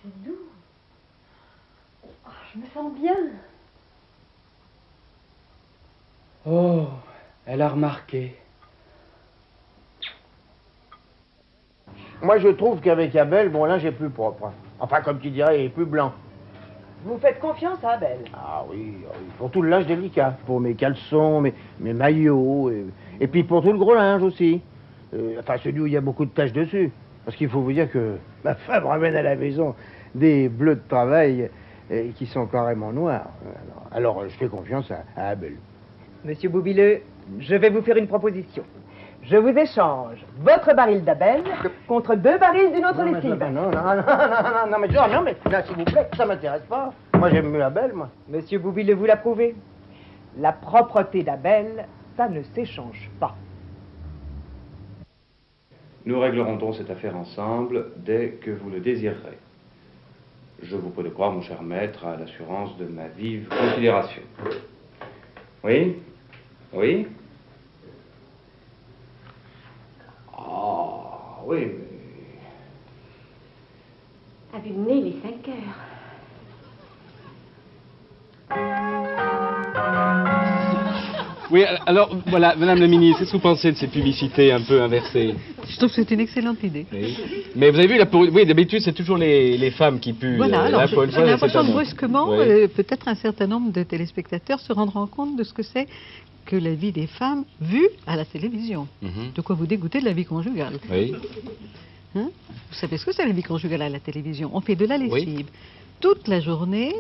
C'est doux. Oh, je me sens bien. Oh, elle a remarqué. Moi, je trouve qu'avec Abel, bon, là, j'ai plus propre. Enfin, comme tu dirais, il est plus blanc. Vous faites confiance à Abel? Ah oui, pour tout le linge délicat. Pour mes caleçons, mes maillots, et puis pour tout le gros linge aussi. Enfin, celui où il y a beaucoup de taches dessus. Parce qu'il faut vous dire que ma femme ramène à la maison des bleus de travail qui sont carrément noirs. Alors, je fais confiance à Abel. Monsieur Boubileux, je vais vous faire une proposition. Je vous échange votre baril d'Abel contre 2 barils d'une autre lessive. Non, mais là, s'il vous plaît, ça m'intéresse pas. Moi, j'aime mieux Abel, moi. Monsieur Boubileux, vous l'approuvez? La propreté d'Abel, ça ne s'échange pas. Nous réglerons donc cette affaire ensemble dès que vous le désirerez. Je vous prie de croire, mon cher maître, à l'assurance de ma vive considération. Oui? Oui? Ah, oui, mais... Avez-vous né les 5 heures? Oui, alors, voilà, Madame la Ministre, qu'est-ce que vous pensez de ces publicités un peu inversées? Je trouve que c'est une excellente idée. Oui. Mais vous avez vu, oui, d'habitude, c'est toujours les femmes qui puent. Voilà, alors là, j'ai l'impression que brusquement, oui. peut-être un certain nombre de téléspectateurs se rendront compte de ce que c'est que la vie des femmes vue à la télévision. De quoi vous dégoûter de la vie conjugale. Oui. Hein? Vous savez ce que c'est la vie conjugale à la télévision? On fait de la lessive toute la journée.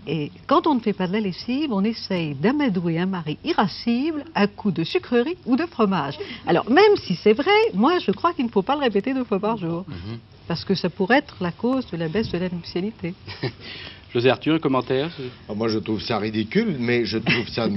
Et quand on ne fait pas de la lessive, on essaye d'amadouer un mari irascible à coups de sucrerie ou de fromage. Alors, même si c'est vrai, moi, je crois qu'il ne faut pas le répéter 2 fois par jour. Parce que ça pourrait être la cause de la baisse de la nuptialité. José Arthur, un commentaire? Moi, je trouve ça ridicule, mais je trouve ça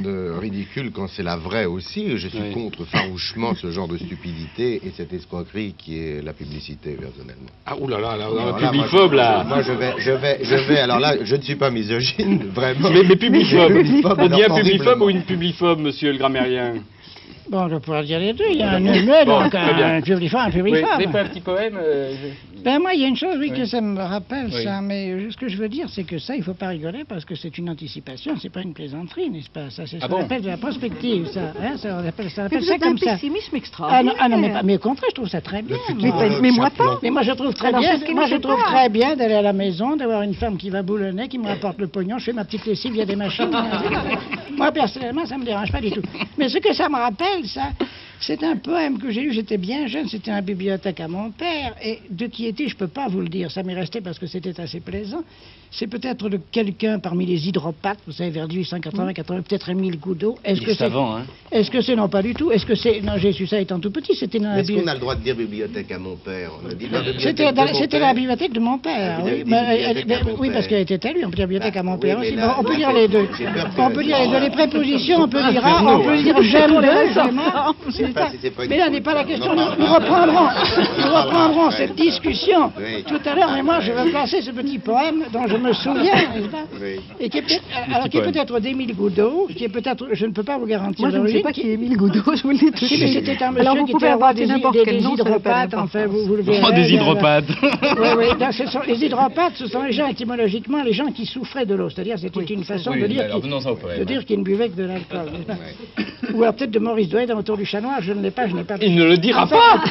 ridicule quand c'est la vraie aussi. Je suis contre farouchement ce genre de stupidité et cette escroquerie qui est la publicité, personnellement. Ah, oulala, là, publiphobe, là. Moi, je vais, alors là, je ne suis pas misogyne, vraiment. Mais publiphobe. On dit un publiphobe ou une publiphobe, monsieur le grammairien? Bon, je pourrais dire les deux. Il y a un muet, donc un publiphobe, un publiphobe. Vous n'avez pas un petit poème Ben moi, il y a une chose, que ça me rappelle, ça, mais ce que je veux dire, c'est que ça, il ne faut pas rigoler parce que c'est une anticipation, c'est pas une plaisanterie, n'est-ce pas? Ça, c'est ce qu'on appelle de la prospective, ça. Hein, ça appelle ça comme ça. C'est un pessimisme extraordinaire. Ah non, mais au contraire, je trouve ça très bien. Mais moi pas. Mais moi, je trouve très bien. Moi, je trouve très bien d'aller à la maison, d'avoir une femme qui va boulonner, qui me rapporte le pognon, je fais ma petite lessive, il y a des machines. Moi, personnellement, ça me dérange pas du tout. Mais ce que ça me rappelle, ça, c'est un poème que j'ai lu, j'étais bien jeune, c'était à la bibliothèque à mon père, et de qui était, je peux pas vous le dire, ça m'est resté parce que c'était assez plaisant. C'est peut-être de quelqu'un parmi les hydropathes, vous savez, vers 1880, 80, peut-être Émile Goudot. Est-ce que savant, hein? Est-ce que c'est, non, pas du tout. Est-ce que c'est, non, j'ai su ça étant tout petit, c'était dans la Est-ce qu'on a le droit de dire bibliothèque à mon père? On a dit c'était la bibliothèque de mon père, oui. Oui, parce qu'elle était à lui, on peut dire bibliothèque à mon père aussi. Bon, on peut dire les deux. On peut dire les deux. Les prépositions, on peut dire ah, on peut dire j'aime de, mais là n'est pas la question. Nous reprendrons cette discussion tout à l'heure, mais moi je vais placer ce petit poème dont je me souviens, n'est-ce pas? Et qui est peut-être d'Émile Goudot, qui est peut-être, je ne peux pas vous garantir. Moi je ne sais pas qui est Émile Goudot, je vous le dis tout de suite. C'était un monsieur qui pouvait avoir des hydropathes, enfin vous le verrez. Oh, des hydropathes. Oui, les hydropathes, ce sont les gens étymologiquement, les gens qui souffraient de l'eau, c'est-à-dire c'était une façon de dire qu'ils ne buvaient que de l'alcool. Ou alors peut-être de Maurice Douay dans Autour du Chat Noir, je ne l'ai pas, je n'ai pas... Il ne le dira pas.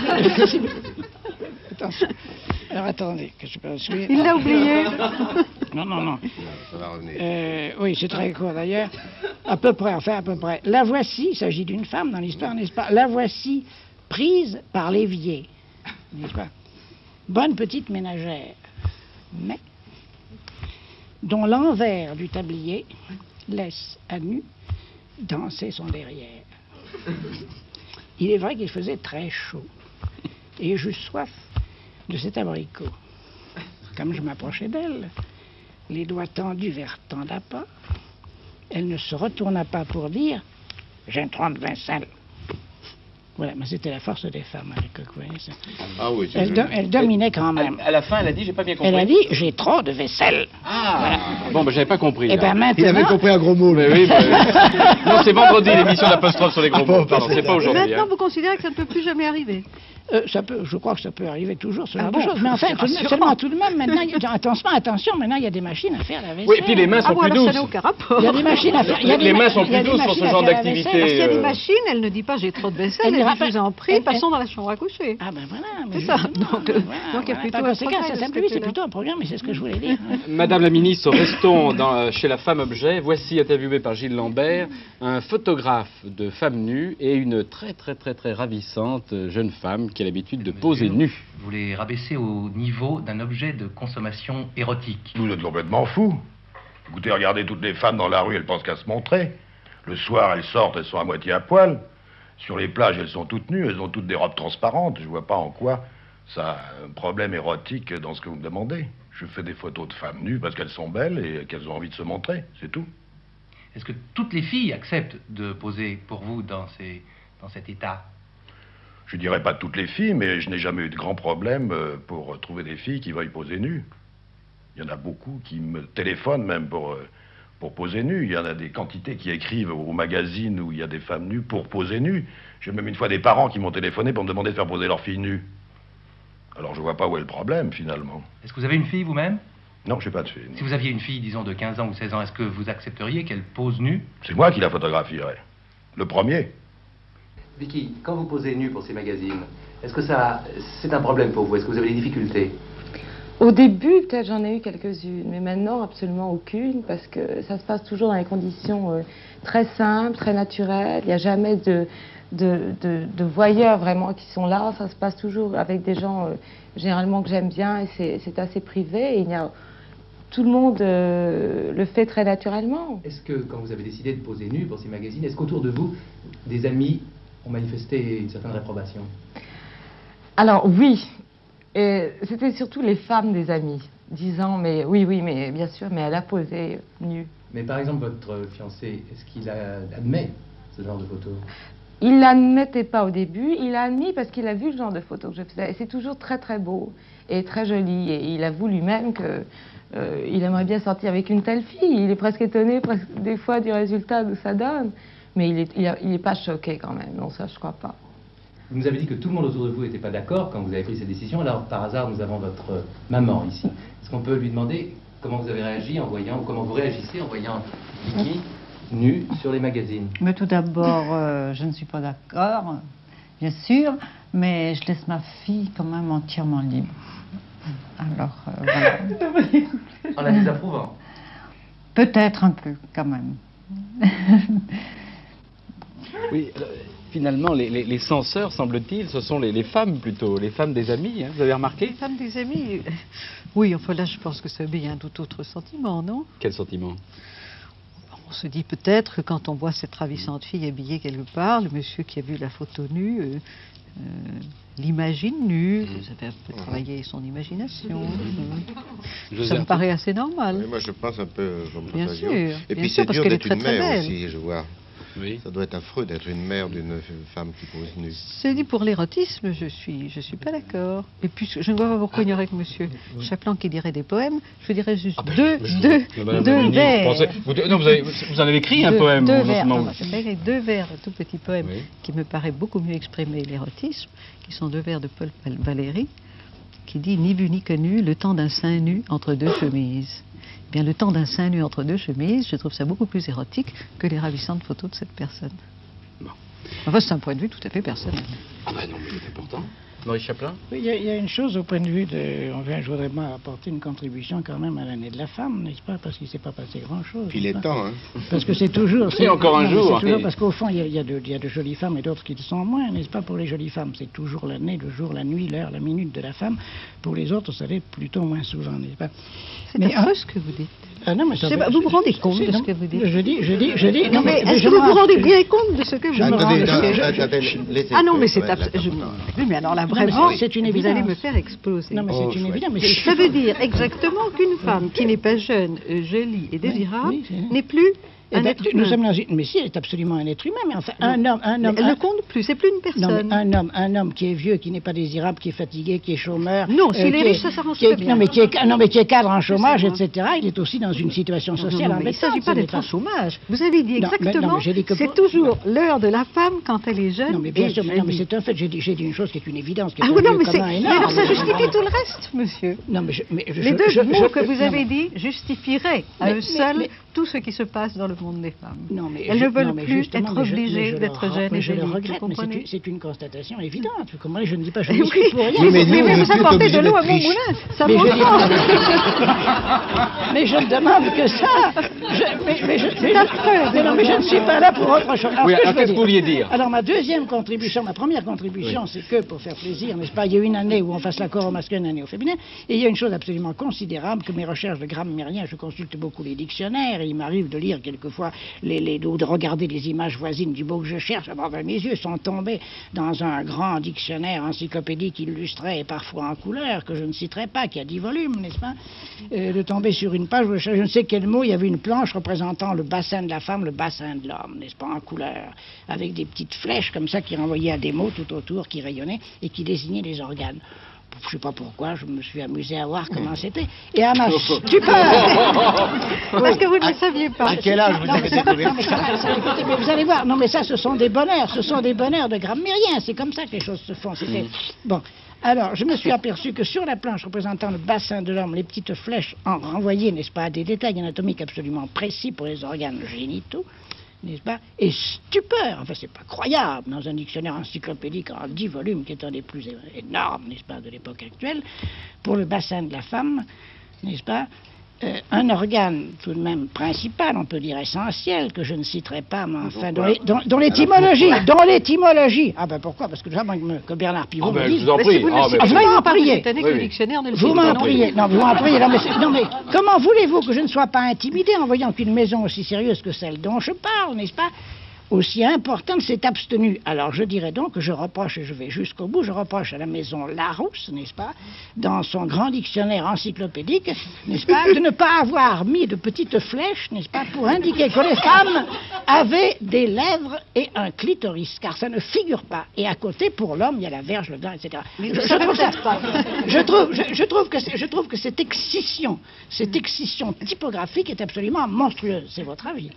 Attention. Alors attendez, que je peux suivre. Il l'a oublié. Non. Ça va revenir. Oui, c'est très court d'ailleurs. À peu près. La voici, il s'agit d'une femme dans l'histoire, n'est-ce pas? La voici prise par l'évier, n'est-ce pas? Bonne petite ménagère, mais dont l'envers du tablier laisse à nu danser son derrière. Il est vrai qu'il faisait très chaud, et j'eus soif de cet abricot. Comme je m'approchais d'elle, les doigts tendus vers tant d'appât, elle ne se retourna pas pour dire « J'ai une trempe de vaisselle ». Voilà, mais c'était la force des femmes à l'époque, vous voyez ça. Ah oui, Elle dominait quand même. À la fin, elle a dit, j'ai pas bien compris. Elle a dit, j'ai trop de vaisselle. Ah, voilà. Bon, ben j'avais pas compris. Et ben maintenant... Il avait compris un gros mot. Mais oui, non, c'est vendredi l'émission d'apostrophe sur les gros mots. Pardon, c'est pas aujourd'hui. Maintenant, vous considérez que ça ne peut plus jamais arriver? Ça peut, je crois que ça peut arriver toujours, ce genre bon, de choses. Mais en fait, seulement tout de même, maintenant, attention, maintenant, il y a des machines à faire la vaisselle. Oui, et puis les mains sont plus douces. Ça n'a aucun rapport. Il y a des machines à faire. Les mains sont plus douces pour ce genre d'activité. Parce qu'il y a des machines, elle ne dit pas j'ai trop de vaisselle, elle dit je vous en prie, passons dans la chambre à coucher. Ah ben voilà. C'est ça. Donc il y a plutôt un progrès. Ça simplifie, c'est plutôt un programme, mais c'est ce que je voulais dire. Madame la ministre, restons chez la femme objet. Voici, interviewé par Gilles Lambert, un photographe de femmes nues et une très ravissante jeune femme qui a l'habitude de poser nue. Vous les rabaissez au niveau d'un objet de consommation érotique. Vous êtes complètement fou. Écoutez, regardez toutes les femmes dans la rue, elles pensent qu'à se montrer. Le soir, elles sortent, elles sont à moitié à poil. Sur les plages, elles sont toutes nues, elles ont toutes des robes transparentes. Je vois pas en quoi ça a un problème érotique dans ce que vous me demandez. Je fais des photos de femmes nues parce qu'elles sont belles et qu'elles ont envie de se montrer, c'est tout. Est-ce que toutes les filles acceptent de poser pour vous dans cet état? Je dirais pas toutes les filles, mais je n'ai jamais eu de grands problèmes pour trouver des filles qui veuillent poser nues. Il y en a beaucoup qui me téléphonent même pour poser nues. Il y en a des quantités qui écrivent au magazine où il y a des femmes nues pour poser nues. J'ai même une fois des parents qui m'ont téléphoné pour me demander de faire poser leur fille nue. Alors je vois pas où est le problème finalement. Est-ce que vous avez une fille vous-même? Non, j'ai pas de fille. Si vous aviez une fille, disons, de 15 ans ou 16 ans, est-ce que vous accepteriez qu'elle pose nue? C'est moi qui la photographierais. Le premier. Vicky, quand vous posez nue pour ces magazines, est-ce que c'est un problème pour vous? Est-ce que vous avez des difficultés? Au début, peut-être j'en ai eu quelques-unes, mais maintenant, absolument aucune, parce que ça se passe toujours dans des conditions très simples, très naturelles. Il n'y a jamais de voyeurs vraiment qui sont là. Ça se passe toujours avec des gens généralement que j'aime bien, et c'est assez privé. Et tout le monde le fait très naturellement. Est-ce que, quand vous avez décidé de poser nue pour ces magazines, est-ce qu'autour de vous, des amis ont manifesté une certaine réprobation? Alors oui, c'était surtout les femmes des amis, disant mais oui, mais bien sûr, mais elle a posé nue. Mais par exemple, votre fiancé, est-ce qu'il admet ce genre de photos? Il l'admettait pas au début, il a admis parce qu'il a vu le genre de photos que je faisais. Et c'est toujours très beau et très joli. Et il avoue lui-même que il aimerait bien sortir avec une telle fille. Il est presque étonné des fois du résultat que ça donne. Mais il est pas choqué quand même, non, ça je crois pas. Vous nous avez dit que tout le monde autour de vous n'était pas d'accord quand vous avez pris cette décision. Alors par hasard, nous avons votre maman ici. Est-ce qu'on peut lui demander comment vous avez réagi en voyant, ou comment vous réagissez en voyant Vicky nue sur les magazines? Mais tout d'abord, je ne suis pas d'accord, bien sûr, mais je laisse ma fille quand même entièrement libre. Alors, voilà. En la désapprouvant? Peut-être un peu, quand même. Oui, finalement, les censeurs, semble-t-il, ce sont les femmes plutôt, les femmes des amis, hein, vous avez remarqué? Les femmes des amis, oui, enfin là, je pense que ça obéit à un tout autre sentiment, non? Quel sentiment? On se dit peut-être que quand on voit cette ravissante fille habillée quelque part, le monsieur qui a vu la photo nue l'imagine nue, vous avez un peu travaillé son imagination. Ça me paraît assez normal. Oui, moi je pense un peu comme bien ça. sûr, Et puis c'est dur d'être une mère aussi, je vois. Oui. Ça doit être affreux d'être une mère d'une femme qui pose nue. C'est dit pour l'érotisme, je suis pas d'accord. Et puis je ne vois pas pourquoi il y aurait que monsieur Chapelain qui dirait des poèmes. Je dirais juste deux vers. Vous en avez écrit un poème? Deux vers. J'ai écrit deux vers, un tout petit poème qui me paraît beaucoup mieux exprimer l'érotisme, qui sont deux vers de Paul Valéry, qui dit ni vu ni connu, le temps d'un sein nu entre deux chemises. Eh bien, le temps d'un sein nu entre deux chemises, je trouve ça beaucoup plus érotique que les ravissantes photos de cette personne. Bon. Enfin, c'est un point de vue tout à fait personnel. Ah ben non, mais c'est important. Maurice Chaplin? Oui, il y a une chose au point de vue de... Je voudrais apporter une contribution quand même à l'année de la femme, n'est-ce pas? Parce qu'il ne s'est pas passé grand-chose. Puis il est temps, hein. Parce que c'est toujours... C'est encore un jour. C'est toujours parce qu'au fond, il y a de jolies femmes et d'autres qui le sont moins, n'est-ce pas? Pour les jolies femmes, c'est toujours l'année, le jour, la nuit, l'heure, la minute de la femme. Pour les autres, ça l'est plutôt moins souvent, n'est-ce pas? C'est affreux ce que vous dites. Ah non, mais ça vous vous rendez compte de ce que vous dites? Je dis... Non, mais est-ce que vous vous rendez bien compte de ce que vous Attendez, Ah non, mais c'est mais alors là, vraiment, c'est une vous évidence. allez me faire exploser. Non, mais c'est une évidence. Mais ça veut dire exactement qu'une femme qui n'est pas jeune, jolie et désirable n'est plus un être humain. Nous sommes dans une... Mais si, elle est absolument un être humain, mais enfin, un homme... Elle ne compte plus, c'est plus une personne. Non, mais un homme qui est vieux, qui n'est pas désirable, qui est fatigué, qui est chômeur... Non, s'il est riche, ça s'arrange très bien. Non, mais qui est cadre en chômage, etc., il est aussi dans une situation sociale embêtante. Il ne s'agit pas d'être en chômage. Vous avez dit exactement, c'est toujours l'heure de la femme quand elle est jeune. Non, mais bien sûr, mais c'est un fait. J'ai dit une chose qui est une évidence, qui est non, mais énorme. alors ça justifie tout le reste, monsieur. Non, mais les deux mots que vous avez dit justifieraient à eux seuls tout ce qui se passe dans le monde des femmes. Non, mais elles ne veulent plus être obligées d'être jeunes et je le jolies, regrette, vous comprenez? mais c'est une constatation évidente. Vous comprenez? Je ne dis pas je ne suis pour rien. Mais vous apportez de l'eau à mon moulin, ça m'enfante. Mais je ne demande que ça. C'est affreux. Non, mais je ne suis pas là pour autre chose. Oui, qu'est-ce que vous vouliez dire? Alors, ma première contribution, c'est que, pour faire plaisir, n'est-ce pas, il y a une année où on fasse l'accord au masculin, une année au féminin, et il y a une chose absolument considérable, que mes recherches de grammairien, je consulte beaucoup les dictionnaires, et il m'arrive de lire quelquefois ou de regarder les images voisines du mot que je cherche. Mes yeux sont tombés dans un grand dictionnaire encyclopédique illustré et parfois en couleur, que je ne citerai pas, qui a 10 volumes, n'est-ce pas, de tomber sur une page où je ne sais quel mot, il y avait une planche représentant le bassin de la femme, le bassin de l'homme, n'est-ce pas, en couleur, avec des petites flèches comme ça qui renvoyaient à des mots tout autour, qui rayonnaient et qui désignaient les organes. Je ne sais pas pourquoi, je me suis amusé à voir comment c'était. Et à ma stupeur... Parce que vous ne le saviez pas. À quel âge vous avez découvert ça? Écoutez, mais vous allez voir, non mais ça, ce sont des bonheurs de grammairien, c'est comme ça que les choses se font. Bon, alors, je me suis aperçu que sur la planche représentant le bassin de l'homme, les petites flèches renvoyaient, n'est-ce pas, à des détails anatomiques absolument précis pour les organes génitaux, n'est-ce pas? Et stupeur, enfin c'est pas croyable, dans un dictionnaire encyclopédique en 10 volumes, qui est un des plus énormes, n'est-ce pas, de l'époque actuelle, pour le bassin de la femme, n'est-ce pas, un organe tout de même principal, on peut dire essentiel, que je ne citerai pas, mais enfin, dont l'étymologie, ah ben pourquoi? Parce que que Bernard Pivot me dise... Je vous en prie. Vous m'en priez. Cette année que le dictionnaire ne le Vous m'en priez. Non, vous m'en priez. Non, mais comment voulez-vous que je ne sois pas intimidé en voyant qu'une maison aussi sérieuse que celle dont je parle, n'est-ce pas, aussi importante, s'est abstenue? Alors je dirais donc que je reproche, et je vais jusqu'au bout, je reproche à la maison Larousse, n'est-ce pas, dans son grand dictionnaire encyclopédique, n'est-ce pas, de ne pas avoir mis de petites flèches, n'est-ce pas, pour indiquer que les femmes avaient des lèvres et un clitoris, car ça ne figure pas. Et à côté, pour l'homme, il y a la verge, le gland, etc. Je trouve que cette excision typographique est absolument monstrueuse. C'est votre avis?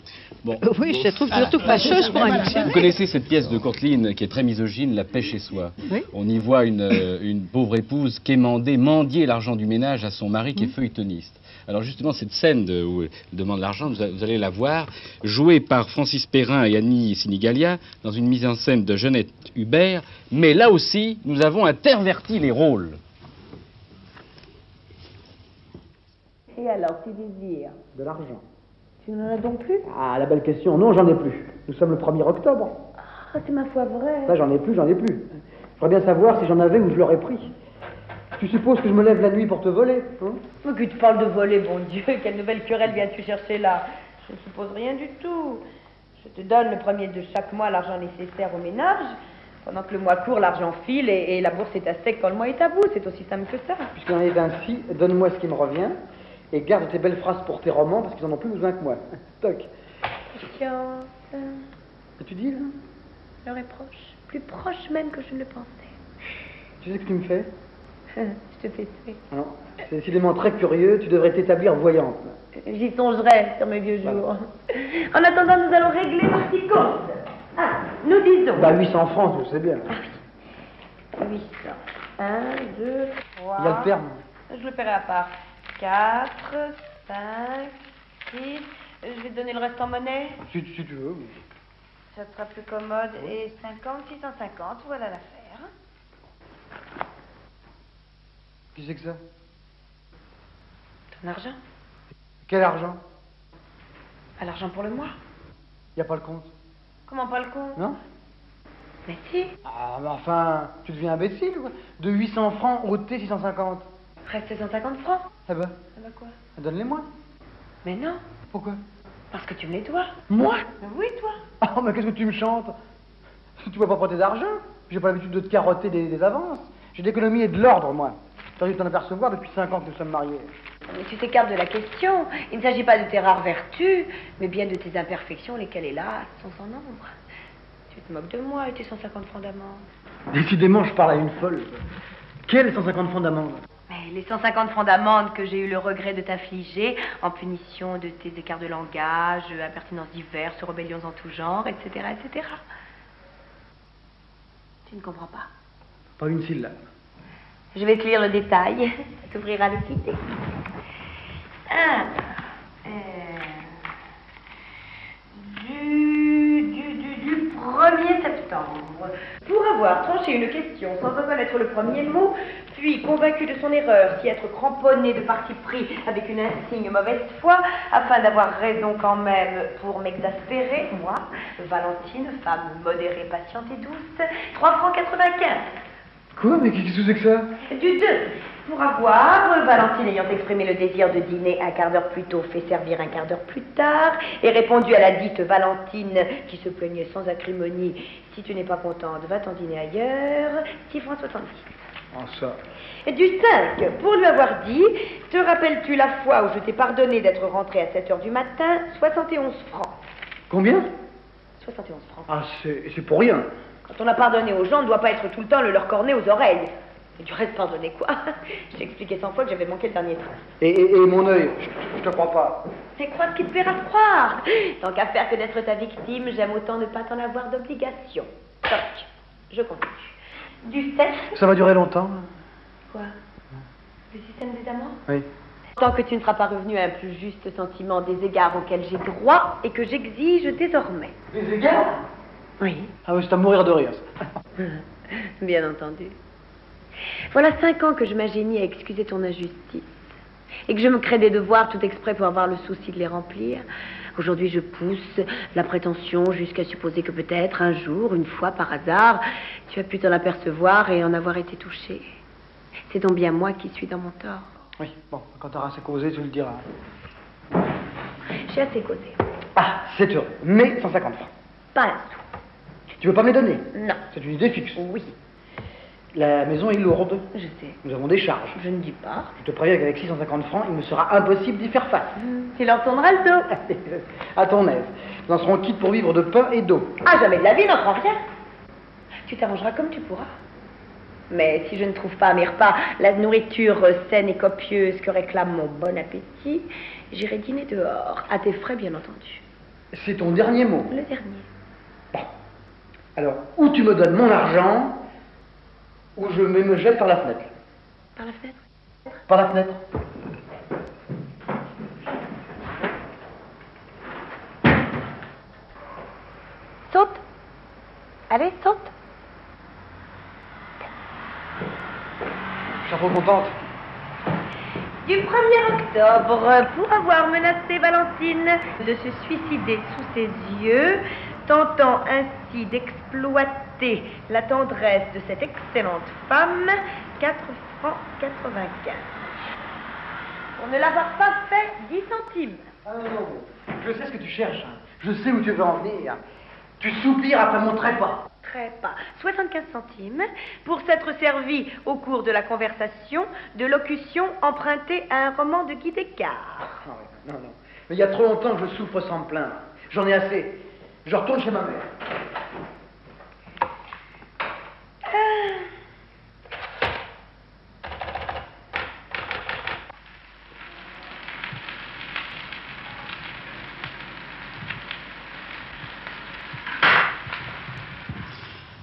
Bon. Oui, je trouve surtout fâcheuse. Vous connaissez cette pièce de Courteline qui est très misogyne, La paix chez soi. Oui. On y voit une pauvre épouse quémander, mendier l'argent du ménage à son mari qui est feuilletoniste. Alors justement, cette scène où elle demande l'argent, vous allez la voir, jouée par Francis Perrin et Annie Sinigalia, dans une mise en scène de Jeannette Hubert, mais là aussi, nous avons interverti les rôles. Et alors, tu désires? De l'argent. Tu n'en as donc plus? Ah, la belle question. Non, j'en ai plus. Nous sommes le 1er octobre. Ah, c'est ma foi vrai. Ça, j'en ai plus. Je voudrais bien savoir si j'en avais ou je l'aurais pris. Tu supposes que je me lève la nuit pour te voler, hein? Mais que tu parles de voler, bon Dieu, quelle nouvelle querelle viens-tu chercher là? Je ne suppose rien du tout. Je te donne le 1er de chaque mois l'argent nécessaire au ménage. Pendant que le mois court, l'argent file et la bourse est à sec quand le mois est à bout. C'est aussi simple que ça. Puisqu'on est ainsi, donne-moi ce qui me revient. Et garde tes belles phrases pour tes romans, parce qu'ils en ont plus besoin que moi. Toc. Confiance. Qu'as-tu dit, là? Leur est proche. Plus proche même que je ne le pensais. Tu sais ce que tu me fais? Je te fais tuer. Non, c'est décidément très curieux. Tu devrais t'établir voyante. J'y songerai sur mes vieux jours. En attendant, nous allons régler nos petits comptes. Ah, nous disons... Bah, 800 francs, je sais bien. Ah oui. 800. 1, 2, 3... Il y a le terme. Je le paierai à part. 4, 5, 6... Je vais te donner le reste en monnaie. Si tu veux. Ça sera plus commode. Et 50, 650, voilà l'affaire. Qui c'est que ça? Ton argent? Quel argent? Pas l'argent pour le mois. Y a pas le compte. Comment pas le compte? Non? Mais si. Ah, mais enfin, tu deviens imbécile, quoi. De 800 francs, ôter 650. Reste 750 francs. Eh ben, Quoi? donne-les-moi. Mais non. Pourquoi? Parce que tu me nettoies. Moi? Oui, toi. Oh, mais qu'est-ce que tu me chantes? Tu vas pas prêter d'argent. J'ai pas l'habitude de te carotter des avances. J'ai de l'économie et de l'ordre, moi. T'as dû t'en apercevoir depuis 5 ans que nous sommes mariés. Mais tu t'écartes de la question. Il ne s'agit pas de tes rares vertus, mais bien de tes imperfections, lesquelles, hélas, sont sans nombre. Tu te moques de moi et tes 150 francs d'amende. Décidément, je parle à une folle. Quels 150 francs d'amende? Mais les 150 francs d'amende que j'ai eu le regret de t'affliger en punition de tes écarts de langage, impertinences diverses, rébellions en tout genre, etc., etc. Tu ne comprends pas. Pas une syllabe. Je vais te lire le détail. Ça t'ouvrira le idée. Du 1er septembre. Pour avoir tranché une question sans reconnaître le premier mot, puis convaincu de son erreur, s'y être cramponné de parti pris avec une insigne mauvaise foi, afin d'avoir raison quand même pour m'exaspérer, moi, Valentine, femme modérée, patiente et douce, 3 francs 95. Quoi? Mais qu'est-ce que c'est que ça? Du 2. Pour avoir, Valentine ayant exprimé le désir de dîner un quart d'heure plus tôt, fait servir un quart d'heure plus tard, et répondu à la dite Valentine, qui se plaignait sans acrimonie, si tu n'es pas contente, va-t'en dîner ailleurs, 6 francs 70. Oh, ça. Et du 5, pour lui avoir dit, te rappelles-tu la fois où je t'ai pardonné d'être rentré à 7 heures du matin, 71 francs. Combien? 71 francs. Ah, c'est pour rien. Quand on a pardonné aux gens, on ne doit pas être tout le temps le leur cornet aux oreilles. Et du reste, pardonner quoi? J'ai expliqué 100 fois que j'avais manqué le dernier train. Et mon œil, je te crois pas. Mais crois ce qui te plaira de croire. Tant qu'à faire que d'être ta victime, j'aime autant ne pas t'en avoir d'obligation. Toc, je continue. Du 7... Ça va durer longtemps? Quoi? Le système des amants? Oui. Tant que tu ne seras pas revenu à un plus juste sentiment des égards auxquels j'ai droit et que j'exige désormais. Des égards? Oui. Ah oui, c'est à mourir de rire. Bien entendu. Voilà 5 ans que je m'ingénie à excuser ton injustice et que je me crée des devoirs tout exprès pour avoir le souci de les remplir. Aujourd'hui, je pousse la prétention jusqu'à supposer que peut-être un jour, une fois par hasard, tu as pu t'en apercevoir et en avoir été touché. C'est donc bien moi qui suis dans mon tort. Oui, bon, quand t'auras assez causé, tu le diras. J'ai assez causé. Ah, c'est heureux. Mais 150 francs. Pas un sou. Tu veux pas me les donner? Non. C'est une idée fixe. Oui. La maison est lourde. Je sais. Nous avons des charges. Je ne dis pas. Je te préviens qu'avec 650 francs, il me sera impossible d'y faire face. Tu leur tourneras le dos. À ton aise. Nous en serons quittes pour vivre de pain et d'eau. Ah, jamais de la vie, n'en prends rien. Tu t'arrangeras comme tu pourras. Mais si je ne trouve pas à mes repas la nourriture saine et copieuse que réclame mon bon appétit, j'irai dîner dehors, à tes frais bien entendu. C'est ton dernier mot? Le dernier. Bon. Alors, ou tu me donnes mon argent, ou je me jette par la fenêtre. Par la fenêtre? Par la fenêtre. Saute. Allez, saute. Je suis trop contente. Du 1er octobre, pour avoir menacé Valentine de se suicider sous ses yeux, tentant ainsi d'exploiter la tendresse de cette excellente femme, 4 francs 95. Pour ne l'avoir pas fait, 10 centimes. Ah non, je sais ce que tu cherches. Je sais où tu veux en venir. Tu soupires après mon trépas. Trépas, 75 centimes, pour s'être servi au cours de la conversation de locution empruntée à un roman de Guy Descartes. Ah oui, non. Mais il y a trop longtemps que je souffre sans me plaindre. J'en ai assez. Je retourne chez ma mère.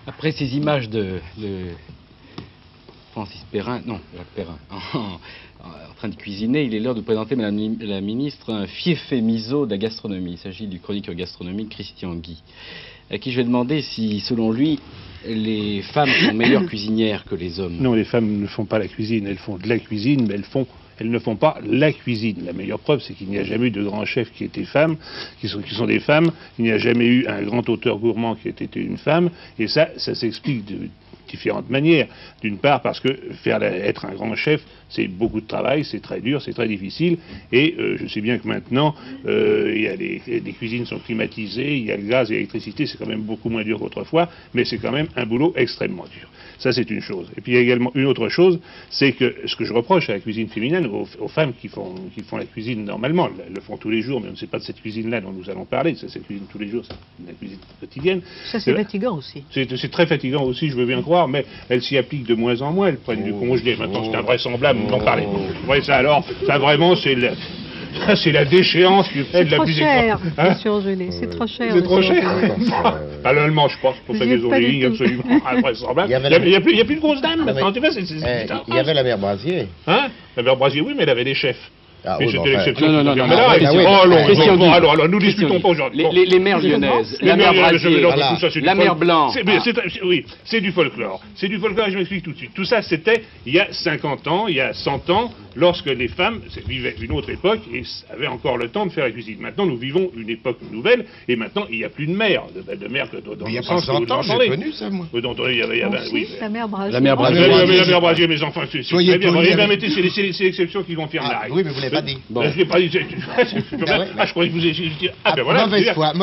Après ces images de Francis Perrin, non, Jacques Perrin, en train de cuisiner, il est l'heure de présenter Madame la Ministre un fiefé miso de la gastronomie. Il s'agit du chroniqueur gastronomique Christian Guy. à qui je vais demander si, selon lui, les femmes sont meilleures cuisinières que les hommes. Non, les femmes ne font pas la cuisine, elles font de la cuisine, mais elles ne font pas la cuisine. La meilleure preuve, c'est qu'il n'y a jamais eu de grands chefs qui étaient femmes, qui sont des femmes. Il n'y a jamais eu un grand auteur gourmand qui ait été une femme. Et ça s'explique de différentes manières. D'une part, parce que être un grand chef, c'est beaucoup de travail, c'est très dur, c'est très difficile. Et je sais bien que maintenant, les cuisines sont climatisées, il y a le gaz et l'électricité, c'est quand même beaucoup moins dur qu'autrefois, mais c'est quand même un boulot extrêmement dur. Ça, c'est une chose. Et puis, il y a également une autre chose, c'est que ce que je reproche à la cuisine féminine, aux femmes qui font la cuisine normalement, elles le font tous les jours, mais on ne sait pas de cette cuisine-là dont nous allons parler, cette cuisine tous les jours, c'est la cuisine quotidienne. Ça, c'est fatigant aussi. C'est très fatigant aussi, je veux bien croire, mais elles s'y appliquent de moins en moins, elles prennent du congelé. Maintenant, c'est invraisemblable d'en parler. Oui, ça alors, ça vraiment, c'est la déchéance qui fait de la plus extraordinaire. C'est trop cher, le surgelé, c'est trop cher. C'est trop cher. Allemand, je pense, pour ça qu'ils ont des lignes absolument invraisemblables. Il n'y a plus de grosses dames maintenant, tu vois, il y avait la mère Brasier. Hein? La mère Brasier, oui, mais elle avait des chefs. Ah, mais oui, c'était l'exception. Non, alors, nous discutons pas aujourd'hui. Les mères lyonnaises, la mère Brasier, la mère Blanc. Oui, c'est du folklore. C'est du folklore, je m'explique tout de suite. Tout ça, c'était il y a 50 ans, il y a 100 ans, lorsque les femmes vivaient une autre époque et avaient encore le temps de faire la cuisine. Maintenant, nous vivons une époque nouvelle et maintenant, il n'y a plus de mère. De mère que dans il y a pas 100 ans, j'ai connu ça, moi. La mère Brasier. La mère Brasier, mes enfants, c'est très bien. C'est l'exception qui confirme la règle. Oui, mais vous l'avez pas dit. Bon. Je l'ai pas dit. Je croyais que vous étiez. Voilà. Mauvaise foi.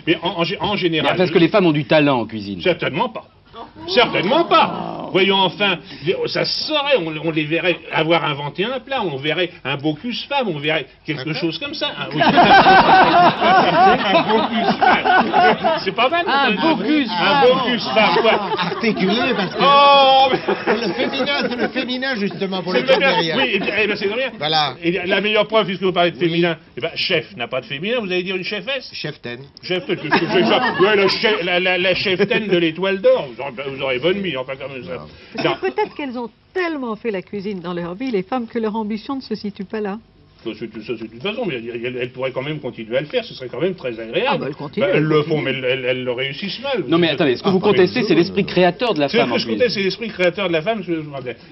Mais en général. Parce que les femmes ont du talent en cuisine. Certainement pas. Certainement pas. Voyons enfin, ça se saurait, on les verrait avoir inventé un plat, on verrait un Bocuse femme, on verrait quelque chose comme ça. Un Bocuse femme. C'est pas mal. Un Bocuse femme. Articulé parce que le féminin justement pour le temps derrière. Oui, et bien c'est bien. Voilà. Et la meilleure preuve, puisque vous parlez de féminin, chef n'a pas de féminin, vous allez dire une chefesse. Cheftaine. Cheftaine, la cheftaine de l'Étoile d'Or. Vous aurez bonne mine, enfin comme ça. Peut-être qu'elles ont tellement fait la cuisine dans leur vie, les femmes, que leur ambition ne se situe pas là. C'est une façon, mais elles pourraient quand même continuer à le faire, ce serait quand même très agréable. Elles le font, mais elles le réussissent mal. Non mais attendez, ce que vous contestez, c'est l'esprit créateur de la femme. Ce que je conteste, c'est l'esprit créateur de la femme.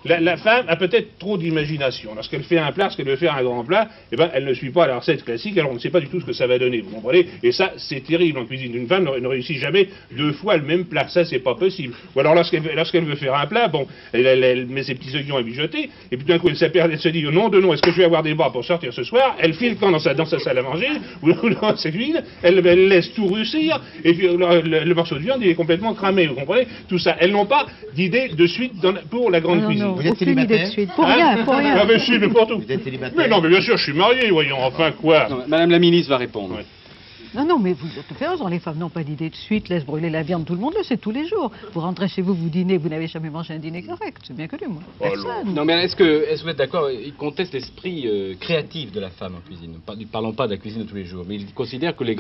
La femme a peut-être trop d'imagination. Lorsqu'elle fait un plat, lorsqu'elle veut faire un grand plat, elle ne suit pas la recette classique, alors on ne sait pas du tout ce que ça va donner, vous comprenez? Et ça, c'est terrible en cuisine. Une femme ne réussit jamais 2 fois le même plat, ça c'est pas possible. Ou alors lorsqu'elle veut faire un plat, elle met ses petits oignons à mijoter, et puis d'un coup elle se dit, non, est-ce que je vais avoir des bras pour sortir ce soir? Elle file quand dans sa salle à manger, ou dans sa cuisine, elle laisse tout russir, et puis le morceau de viande il est complètement cramé, vous comprenez? Tout ça, elles n'ont pas d'idée de suite pour la grande cuisine. Vous êtes célibataire? Pour rien. Ah mais si, mais pour tout. Vous êtes célibataire? Mais non, mais bien sûr, je suis marié, voyons, enfin quoi. Non, Madame la ministre va répondre. Ouais. Non, mais vous avez tout fait raison, les femmes n'ont pas d'idée de suite, laissent brûler la viande, tout le monde le sait tous les jours. Vous rentrez chez vous, vous dînez, vous n'avez jamais mangé un dîner correct, c'est bien connu, moi. Personne. Non, mais est-ce que vous êtes d'accord, il conteste l'esprit créatif de la femme en cuisine, ne parlons pas de la cuisine de tous les jours, mais il considère que il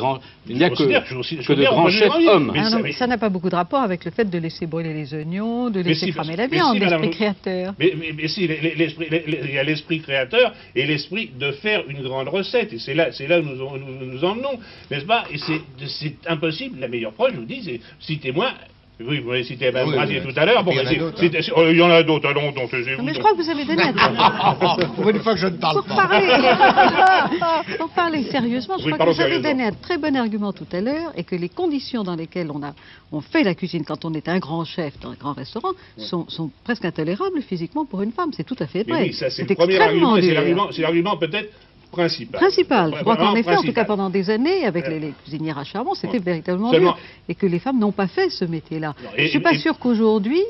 n'y a que de grands chefs hommes. Mais ça n'a pas beaucoup de rapport avec le fait de laisser brûler les oignons, de laisser cramer la viande, l'esprit créateur. Mais si, il y a l'esprit créateur et l'esprit de faire une grande recette, et c'est là où nous emmenons, n'est-ce pas? Et c'est impossible. La meilleure preuve, je vous dis, citez-moi. Oui, vous m'avez cité Mme Brasier tout à l'heure. Bon, il y en a d'autres, allons, donc mais je crois que vous avez donné pour une fois que je ne parle pour parler sérieusement, je crois que vous avez donné un très bon argument tout à l'heure, et que les conditions dans lesquelles on fait la cuisine quand on est un grand chef dans un grand restaurant sont presque intolérables physiquement pour une femme. C'est tout à fait vrai. Oui, ça c'est le premier argument, c'est l'argument peut-être principal. Je crois qu'en effet, en tout cas pendant des années, avec les cuisinières à charbon, c'était véritablement dur. Et que les femmes n'ont pas fait ce métier-là. Je ne suis pas sûre qu'aujourd'hui,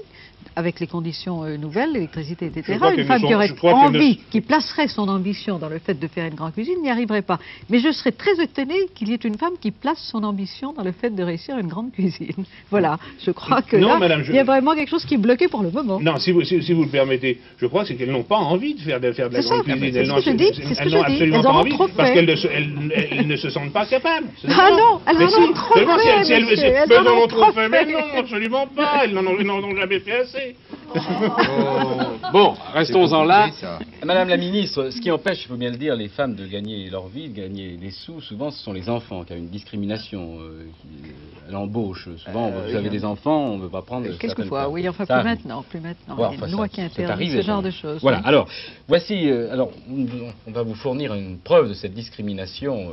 avec les conditions nouvelles, l'électricité, etc., une femme qui aurait envie, qui placerait son ambition dans le fait de faire une grande cuisine, n'y arriverait pas. Mais je serais très étonnée qu'il y ait une femme qui place son ambition dans le fait de réussir une grande cuisine. Voilà, je crois que il y a vraiment quelque chose qui est bloqué pour le moment. Non, si vous le permettez, je crois c'est qu'elles n'ont pas envie de faire de la grande cuisine. Elles n'ont absolument pas envie, parce qu'elles ne se sentent pas capables. Ah non, elles en ont trop fait, elles en ont trop fait, mais non, absolument pas, elles n'en ont jamais fait assez. Bon, restons-en là. C'est ça. Madame la ministre, ce qui empêche, il faut bien le dire, les femmes de gagner leur vie, de gagner des sous, souvent ce sont les enfants qui ont une discrimination à l'embauche. Souvent, vous avez des enfants, on ne veut pas prendre... Quelquefois, oui, enfin ça plus arrive. maintenant, plus maintenant. Ouais, Il y a enfin, une loi ça- qui c'est interdit arrivé, ce genre ça. de choses. Voilà, oui. alors, voici, alors, on va vous fournir une preuve de cette discrimination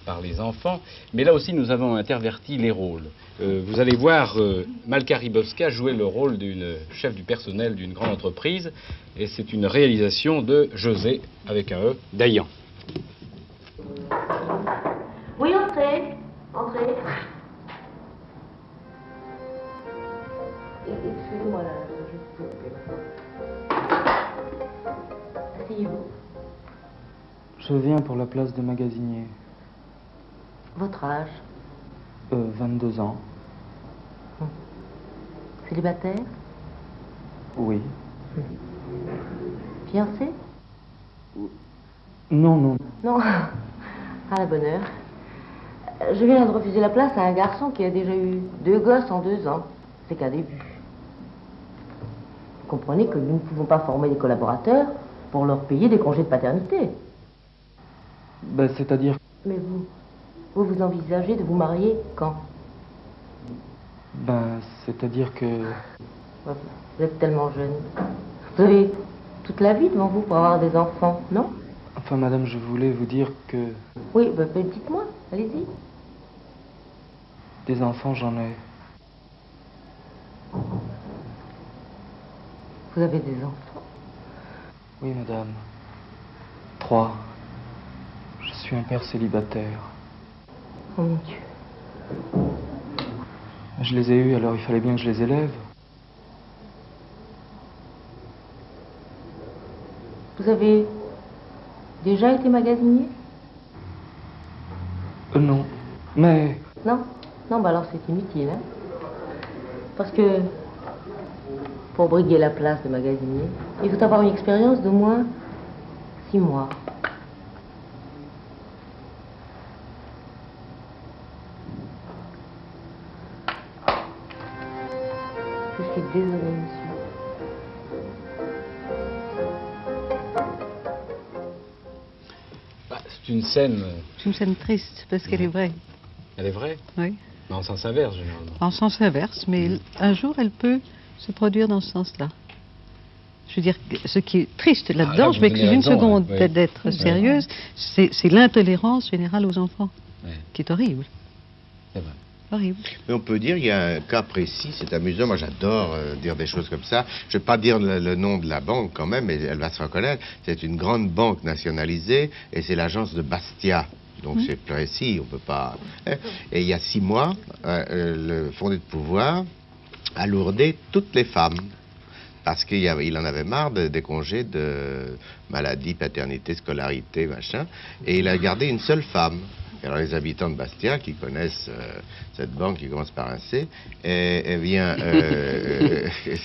par les enfants, mais là aussi nous avons interverti les rôles. Vous allez voir Malka Rybowska jouer le rôle d'une chef du personnel d'une grande entreprise, et c'est une réalisation de José, avec un E, Dayan. Oui, entrez. Entrez. Excusez-moi, là, asseyez-vous. Je viens pour la place de magasinier. Votre âge? 22 ans. Célibataire? Oui. Fiancé? Non, non. Non. À la bonne heure. Je viens de refuser la place à un garçon qui a déjà eu 2 gosses en 2 ans. C'est qu'un début. Vous comprenez que nous ne pouvons pas former des collaborateurs pour leur payer des congés de paternité. Ben, c'est-à-dire... Mais vous envisagez de vous marier quand? Ben, c'est-à-dire que... Vous êtes tellement jeune. Vous avez toute la vie devant vous pour avoir des enfants, non? Enfin, madame, je voulais vous dire que... Oui, ben, dites-moi, allez-y. Des enfants, j'en ai. Vous avez des enfants? Oui, madame. 3. Je suis un père célibataire. Oh mon Dieu. Je les ai eus, alors il fallait bien que je les élève. Vous avez déjà été magasinier? Non. Mais... Non? Non, bah alors c'est inutile, hein? Parce que pour briguer la place de magasinier, il faut avoir une expérience d'au moins 6 mois. Je suis désolée, monsieur. Bah, c'est une scène... C'est une scène triste, parce qu'elle est vraie. Elle est vraie, Oui. mais en sens inverse, généralement. En sens inverse, mais un jour, elle peut se produire dans ce sens-là. Je veux dire, ce qui est triste là, là-dedans, vous je m'excuse avez une raison, seconde ouais. d'être Ouais. sérieuse, c'est l'intolérance générale aux enfants, qui est horrible. C'est vrai. Horrible. Mais on peut dire, il y a un cas précis, c'est amusant, moi j'adore dire des choses comme ça. Je ne vais pas dire le nom de la banque quand même, mais elle va se reconnaître. C'est une grande banque nationalisée et c'est l'agence de Bastia. Donc c'est précis, on ne peut pas... hein. Et il y a 6 mois, le fondé de pouvoir alourdait toutes les femmes. Parce qu'il en avait marre des congés de maladie, paternité, scolarité, machin. Et il a gardé une seule femme. Et alors les habitants de Bastia, qui connaissent cette banque qui commence par un C, eh bien,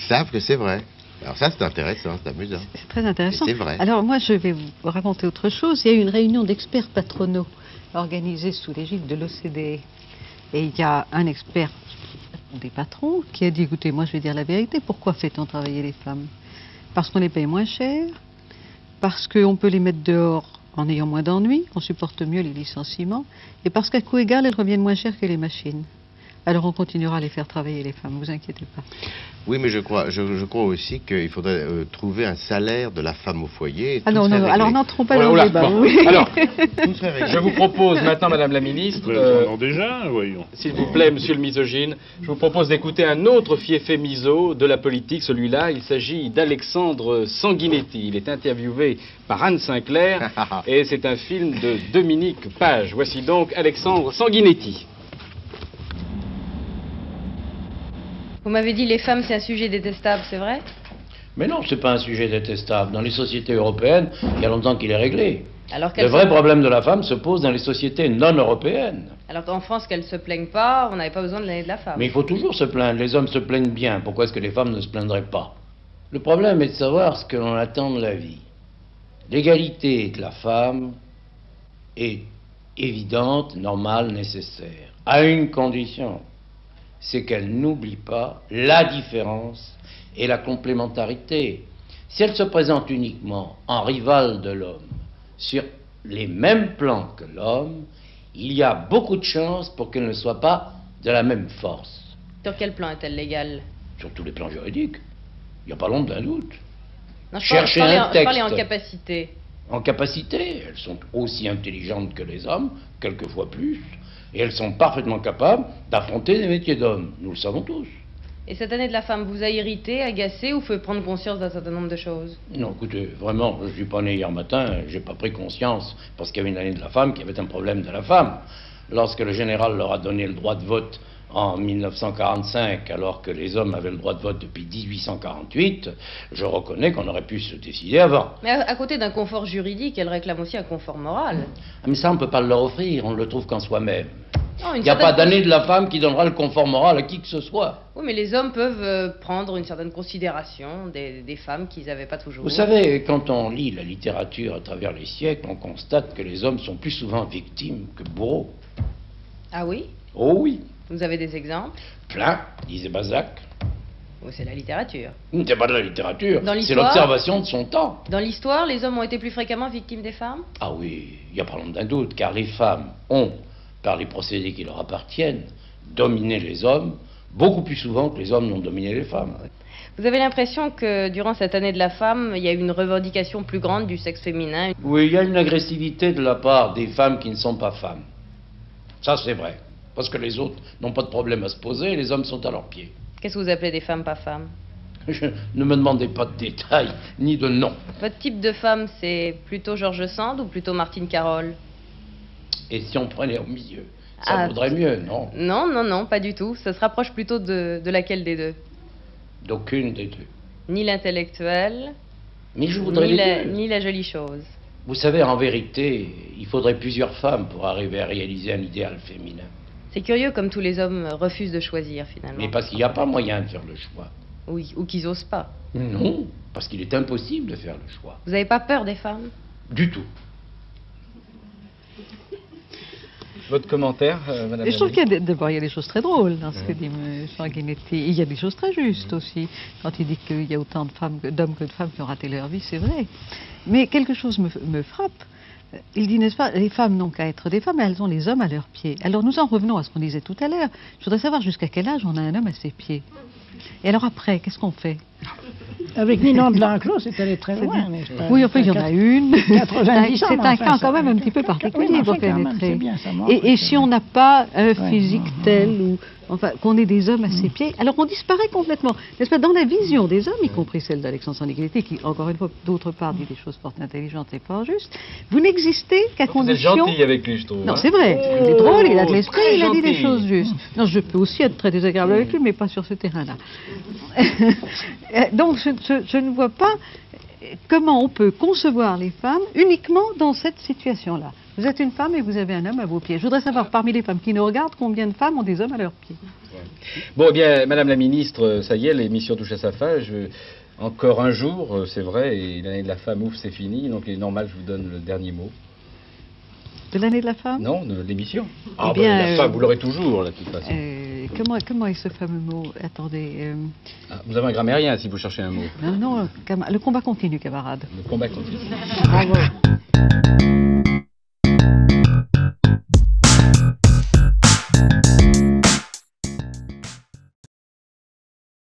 savent que c'est vrai. Alors ça, c'est intéressant, c'est amusant. C'est très intéressant. Et c'est vrai. Alors moi, je vais vous raconter autre chose. Il y a eu une réunion d'experts patronaux organisée sous l'égide de l'OCDE. Et il y a un expert des patrons qui a dit, écoutez, moi je vais dire la vérité, pourquoi fait-on travailler les femmes? Parce qu'on les paye moins cher, parce qu'on peut les mettre dehors en ayant moins d'ennuis, on supporte mieux les licenciements, et parce qu'à coût égal, elles reviennent moins cher que les machines. Alors on continuera à les faire travailler, les femmes, ne vous inquiétez pas. Oui, mais je crois aussi qu'il faudrait trouver un salaire de la femme au foyer. Et Ah tout non, serait non, réglé. alors n'entrons pas Voilà, dans le voilà, débat. bon. Oui. Alors, Tout serait réglé. je vous propose maintenant, Madame la Ministre, Nous en déjà, voyons. s'il vous plaît, Monsieur le misogyne, je vous propose d'écouter un autre fiefé miso de la politique. Celui-là, il s'agit d'Alexandre Sanguinetti. Il est interviewé par Anne Sinclair et c'est un film de Dominique Page. Voici donc Alexandre Sanguinetti. Vous m'avez dit les femmes c'est un sujet détestable, c'est vrai? Mais non, c'est pas un sujet détestable. Dans les sociétés européennes, il y a longtemps qu'il est réglé. Alors Le qu'elles vrai sont- problème de la femme se pose dans les sociétés non européennes. Alors qu'en France, qu'elles se plaignent pas, on n'avait pas besoin de l'année de la femme. Mais il faut toujours se plaindre. Les hommes se plaignent bien. Pourquoi est-ce que les femmes ne se plaindraient pas? Le problème est de savoir ce que l'on attend de la vie. L'égalité de la femme est évidente, normale, nécessaire. À une condition, c'est qu'elle n'oublie pas la différence et la complémentarité. Si elle se présente uniquement en rivale de l'homme, sur les mêmes plans que l'homme, il y a beaucoup de chances pour qu'elle ne soit pas de la même force. Sur quel plan est-elle légale? Sur tous les plans juridiques. Il n'y a pas l'ombre d'un doute. Non, Cherchez un texte. Je parlais en capacité. En capacité, elles sont aussi intelligentes que les hommes, quelquefois plus, et elles sont parfaitement capables d'affronter des métiers d'hommes. Nous le savons tous. Et cette année de la femme vous a irrité, agacé ou fait prendre conscience d'un certain nombre de choses? Non, écoutez, vraiment, je ne suis pas né hier matin, j'ai pas pris conscience, parce qu'il y avait une année de la femme, qu'il y avait un problème de la femme. Lorsque le général leur a donné le droit de vote en 1945, alors que les hommes avaient le droit de vote depuis 1848, je reconnais qu'on aurait pu se décider avant. Mais à côté d'un confort juridique, elle réclame aussi un confort moral. Ah, mais ça, on ne peut pas leur offrir, on ne le trouve qu'en soi-même. Non, Il n'y a pas d'année de la femme qui donnera le confort moral à qui que ce soit. Oui, mais les hommes peuvent prendre une certaine considération des femmes qu'ils n'avaient pas toujours. Vous savez, quand on lit la littérature à travers les siècles, on constate que les hommes sont plus souvent victimes que bourreaux. Ah oui? Oh oui. Vous avez des exemples? Plein, disait Balzac. Oui, c'est la littérature. C'est pas de la littérature, Dans c'est l'histoire, l'observation de son temps. Dans l'histoire, les hommes ont été plus fréquemment victimes des femmes? Ah oui, il n'y a pas d'un doute, car les femmes ont, par les procédés qui leur appartiennent, dominé les hommes beaucoup plus souvent que les hommes n'ont dominé les femmes. Vous avez l'impression que durant cette année de la femme, il y a eu une revendication plus grande du sexe féminin? Oui, il y a une agressivité de la part des femmes qui ne sont pas femmes. Ça, c'est vrai. Parce que les autres n'ont pas de problème à se poser et les hommes sont à leurs pieds. Qu'est-ce que vous appelez des femmes pas femmes? Ne me demandez pas de détails, ni de noms. Votre type de femme, c'est plutôt George Sand ou plutôt Martine Carole? Et si on prenait au milieu, ça vaudrait mieux, non? Non, non, non, pas du tout. Ça se rapproche plutôt de laquelle des deux? D'aucune des deux. Ni l'intellectuel, Mais je voudrais les deux. ni la jolie chose. Vous savez, en vérité, il faudrait plusieurs femmes pour arriver à réaliser un idéal féminin. C'est curieux comme tous les hommes refusent de choisir finalement. Mais parce qu'il n'y a pas moyen de faire le choix. Oui, ou qu'ils osent pas. Non, parce qu'il est impossible de faire le choix. Vous n'avez pas peur des femmes? Du tout. Votre commentaire, Madame? Je trouve qu'il y a d'abord il y a des choses très drôles dans ce que dit M. Sanguinetti. Et il y a des choses très justes aussi. Quand il dit qu'il y a autant d'hommes que de femmes qui ont raté leur vie, c'est vrai. Mais quelque chose me frappe. Il dit, n'est-ce pas, les femmes n'ont qu'à être des femmes, mais elles ont les hommes à leurs pieds. Alors nous en revenons à ce qu'on disait tout à l'heure. Je voudrais savoir jusqu'à quel âge on a un homme à ses pieds. Et alors après, qu'est-ce qu'on fait? Avec Ninon de l'Enclos, c'est allé très loin, n'est-ce pas? Oui, enfin, il y en a une. 90 ans, c'est un cas quand même un petit peu particulier pour pénétrer. Et si on n'a pas un physique tel, ou enfin, qu'on ait des hommes à ses pieds, alors on disparaît complètement. N'est-ce pas? Dans la vision des hommes, y compris celle d'Alexandre Sanguinetti, qui, encore une fois, d'autre part, dit des choses fort intelligentes et fort justes, vous n'existez qu'à condition... Vous êtes gentil avec lui, je trouve. Non, c'est vrai. Il est drôle, il a de l'esprit, il a dit des gentil. choses justes. Non, je peux aussi être très désagréable avec lui, mais pas sur ce terrain-là. Donc, je ne vois pas comment on peut concevoir les femmes uniquement dans cette situation-là. Vous êtes une femme et vous avez un homme à vos pieds. Je voudrais savoir, parmi les femmes qui nous regardent, combien de femmes ont des hommes à leurs pieds. Bon, eh bien, Madame la Ministre, ça y est, l'émission touche à sa fin. Encore un jour, c'est vrai, et l'année de la femme, ouf, c'est fini. Donc, il est normal que je vous donne le dernier mot. De l'année de la femme? Non, de l'émission. Ah, bien, la femme, vous l'aurez toujours, là, de toute façon. Comment est ce fameux mot? Attendez. Vous avez un grammairien si vous cherchez un mot. Non, le combat continue, camarade. Le combat continue. Bravo.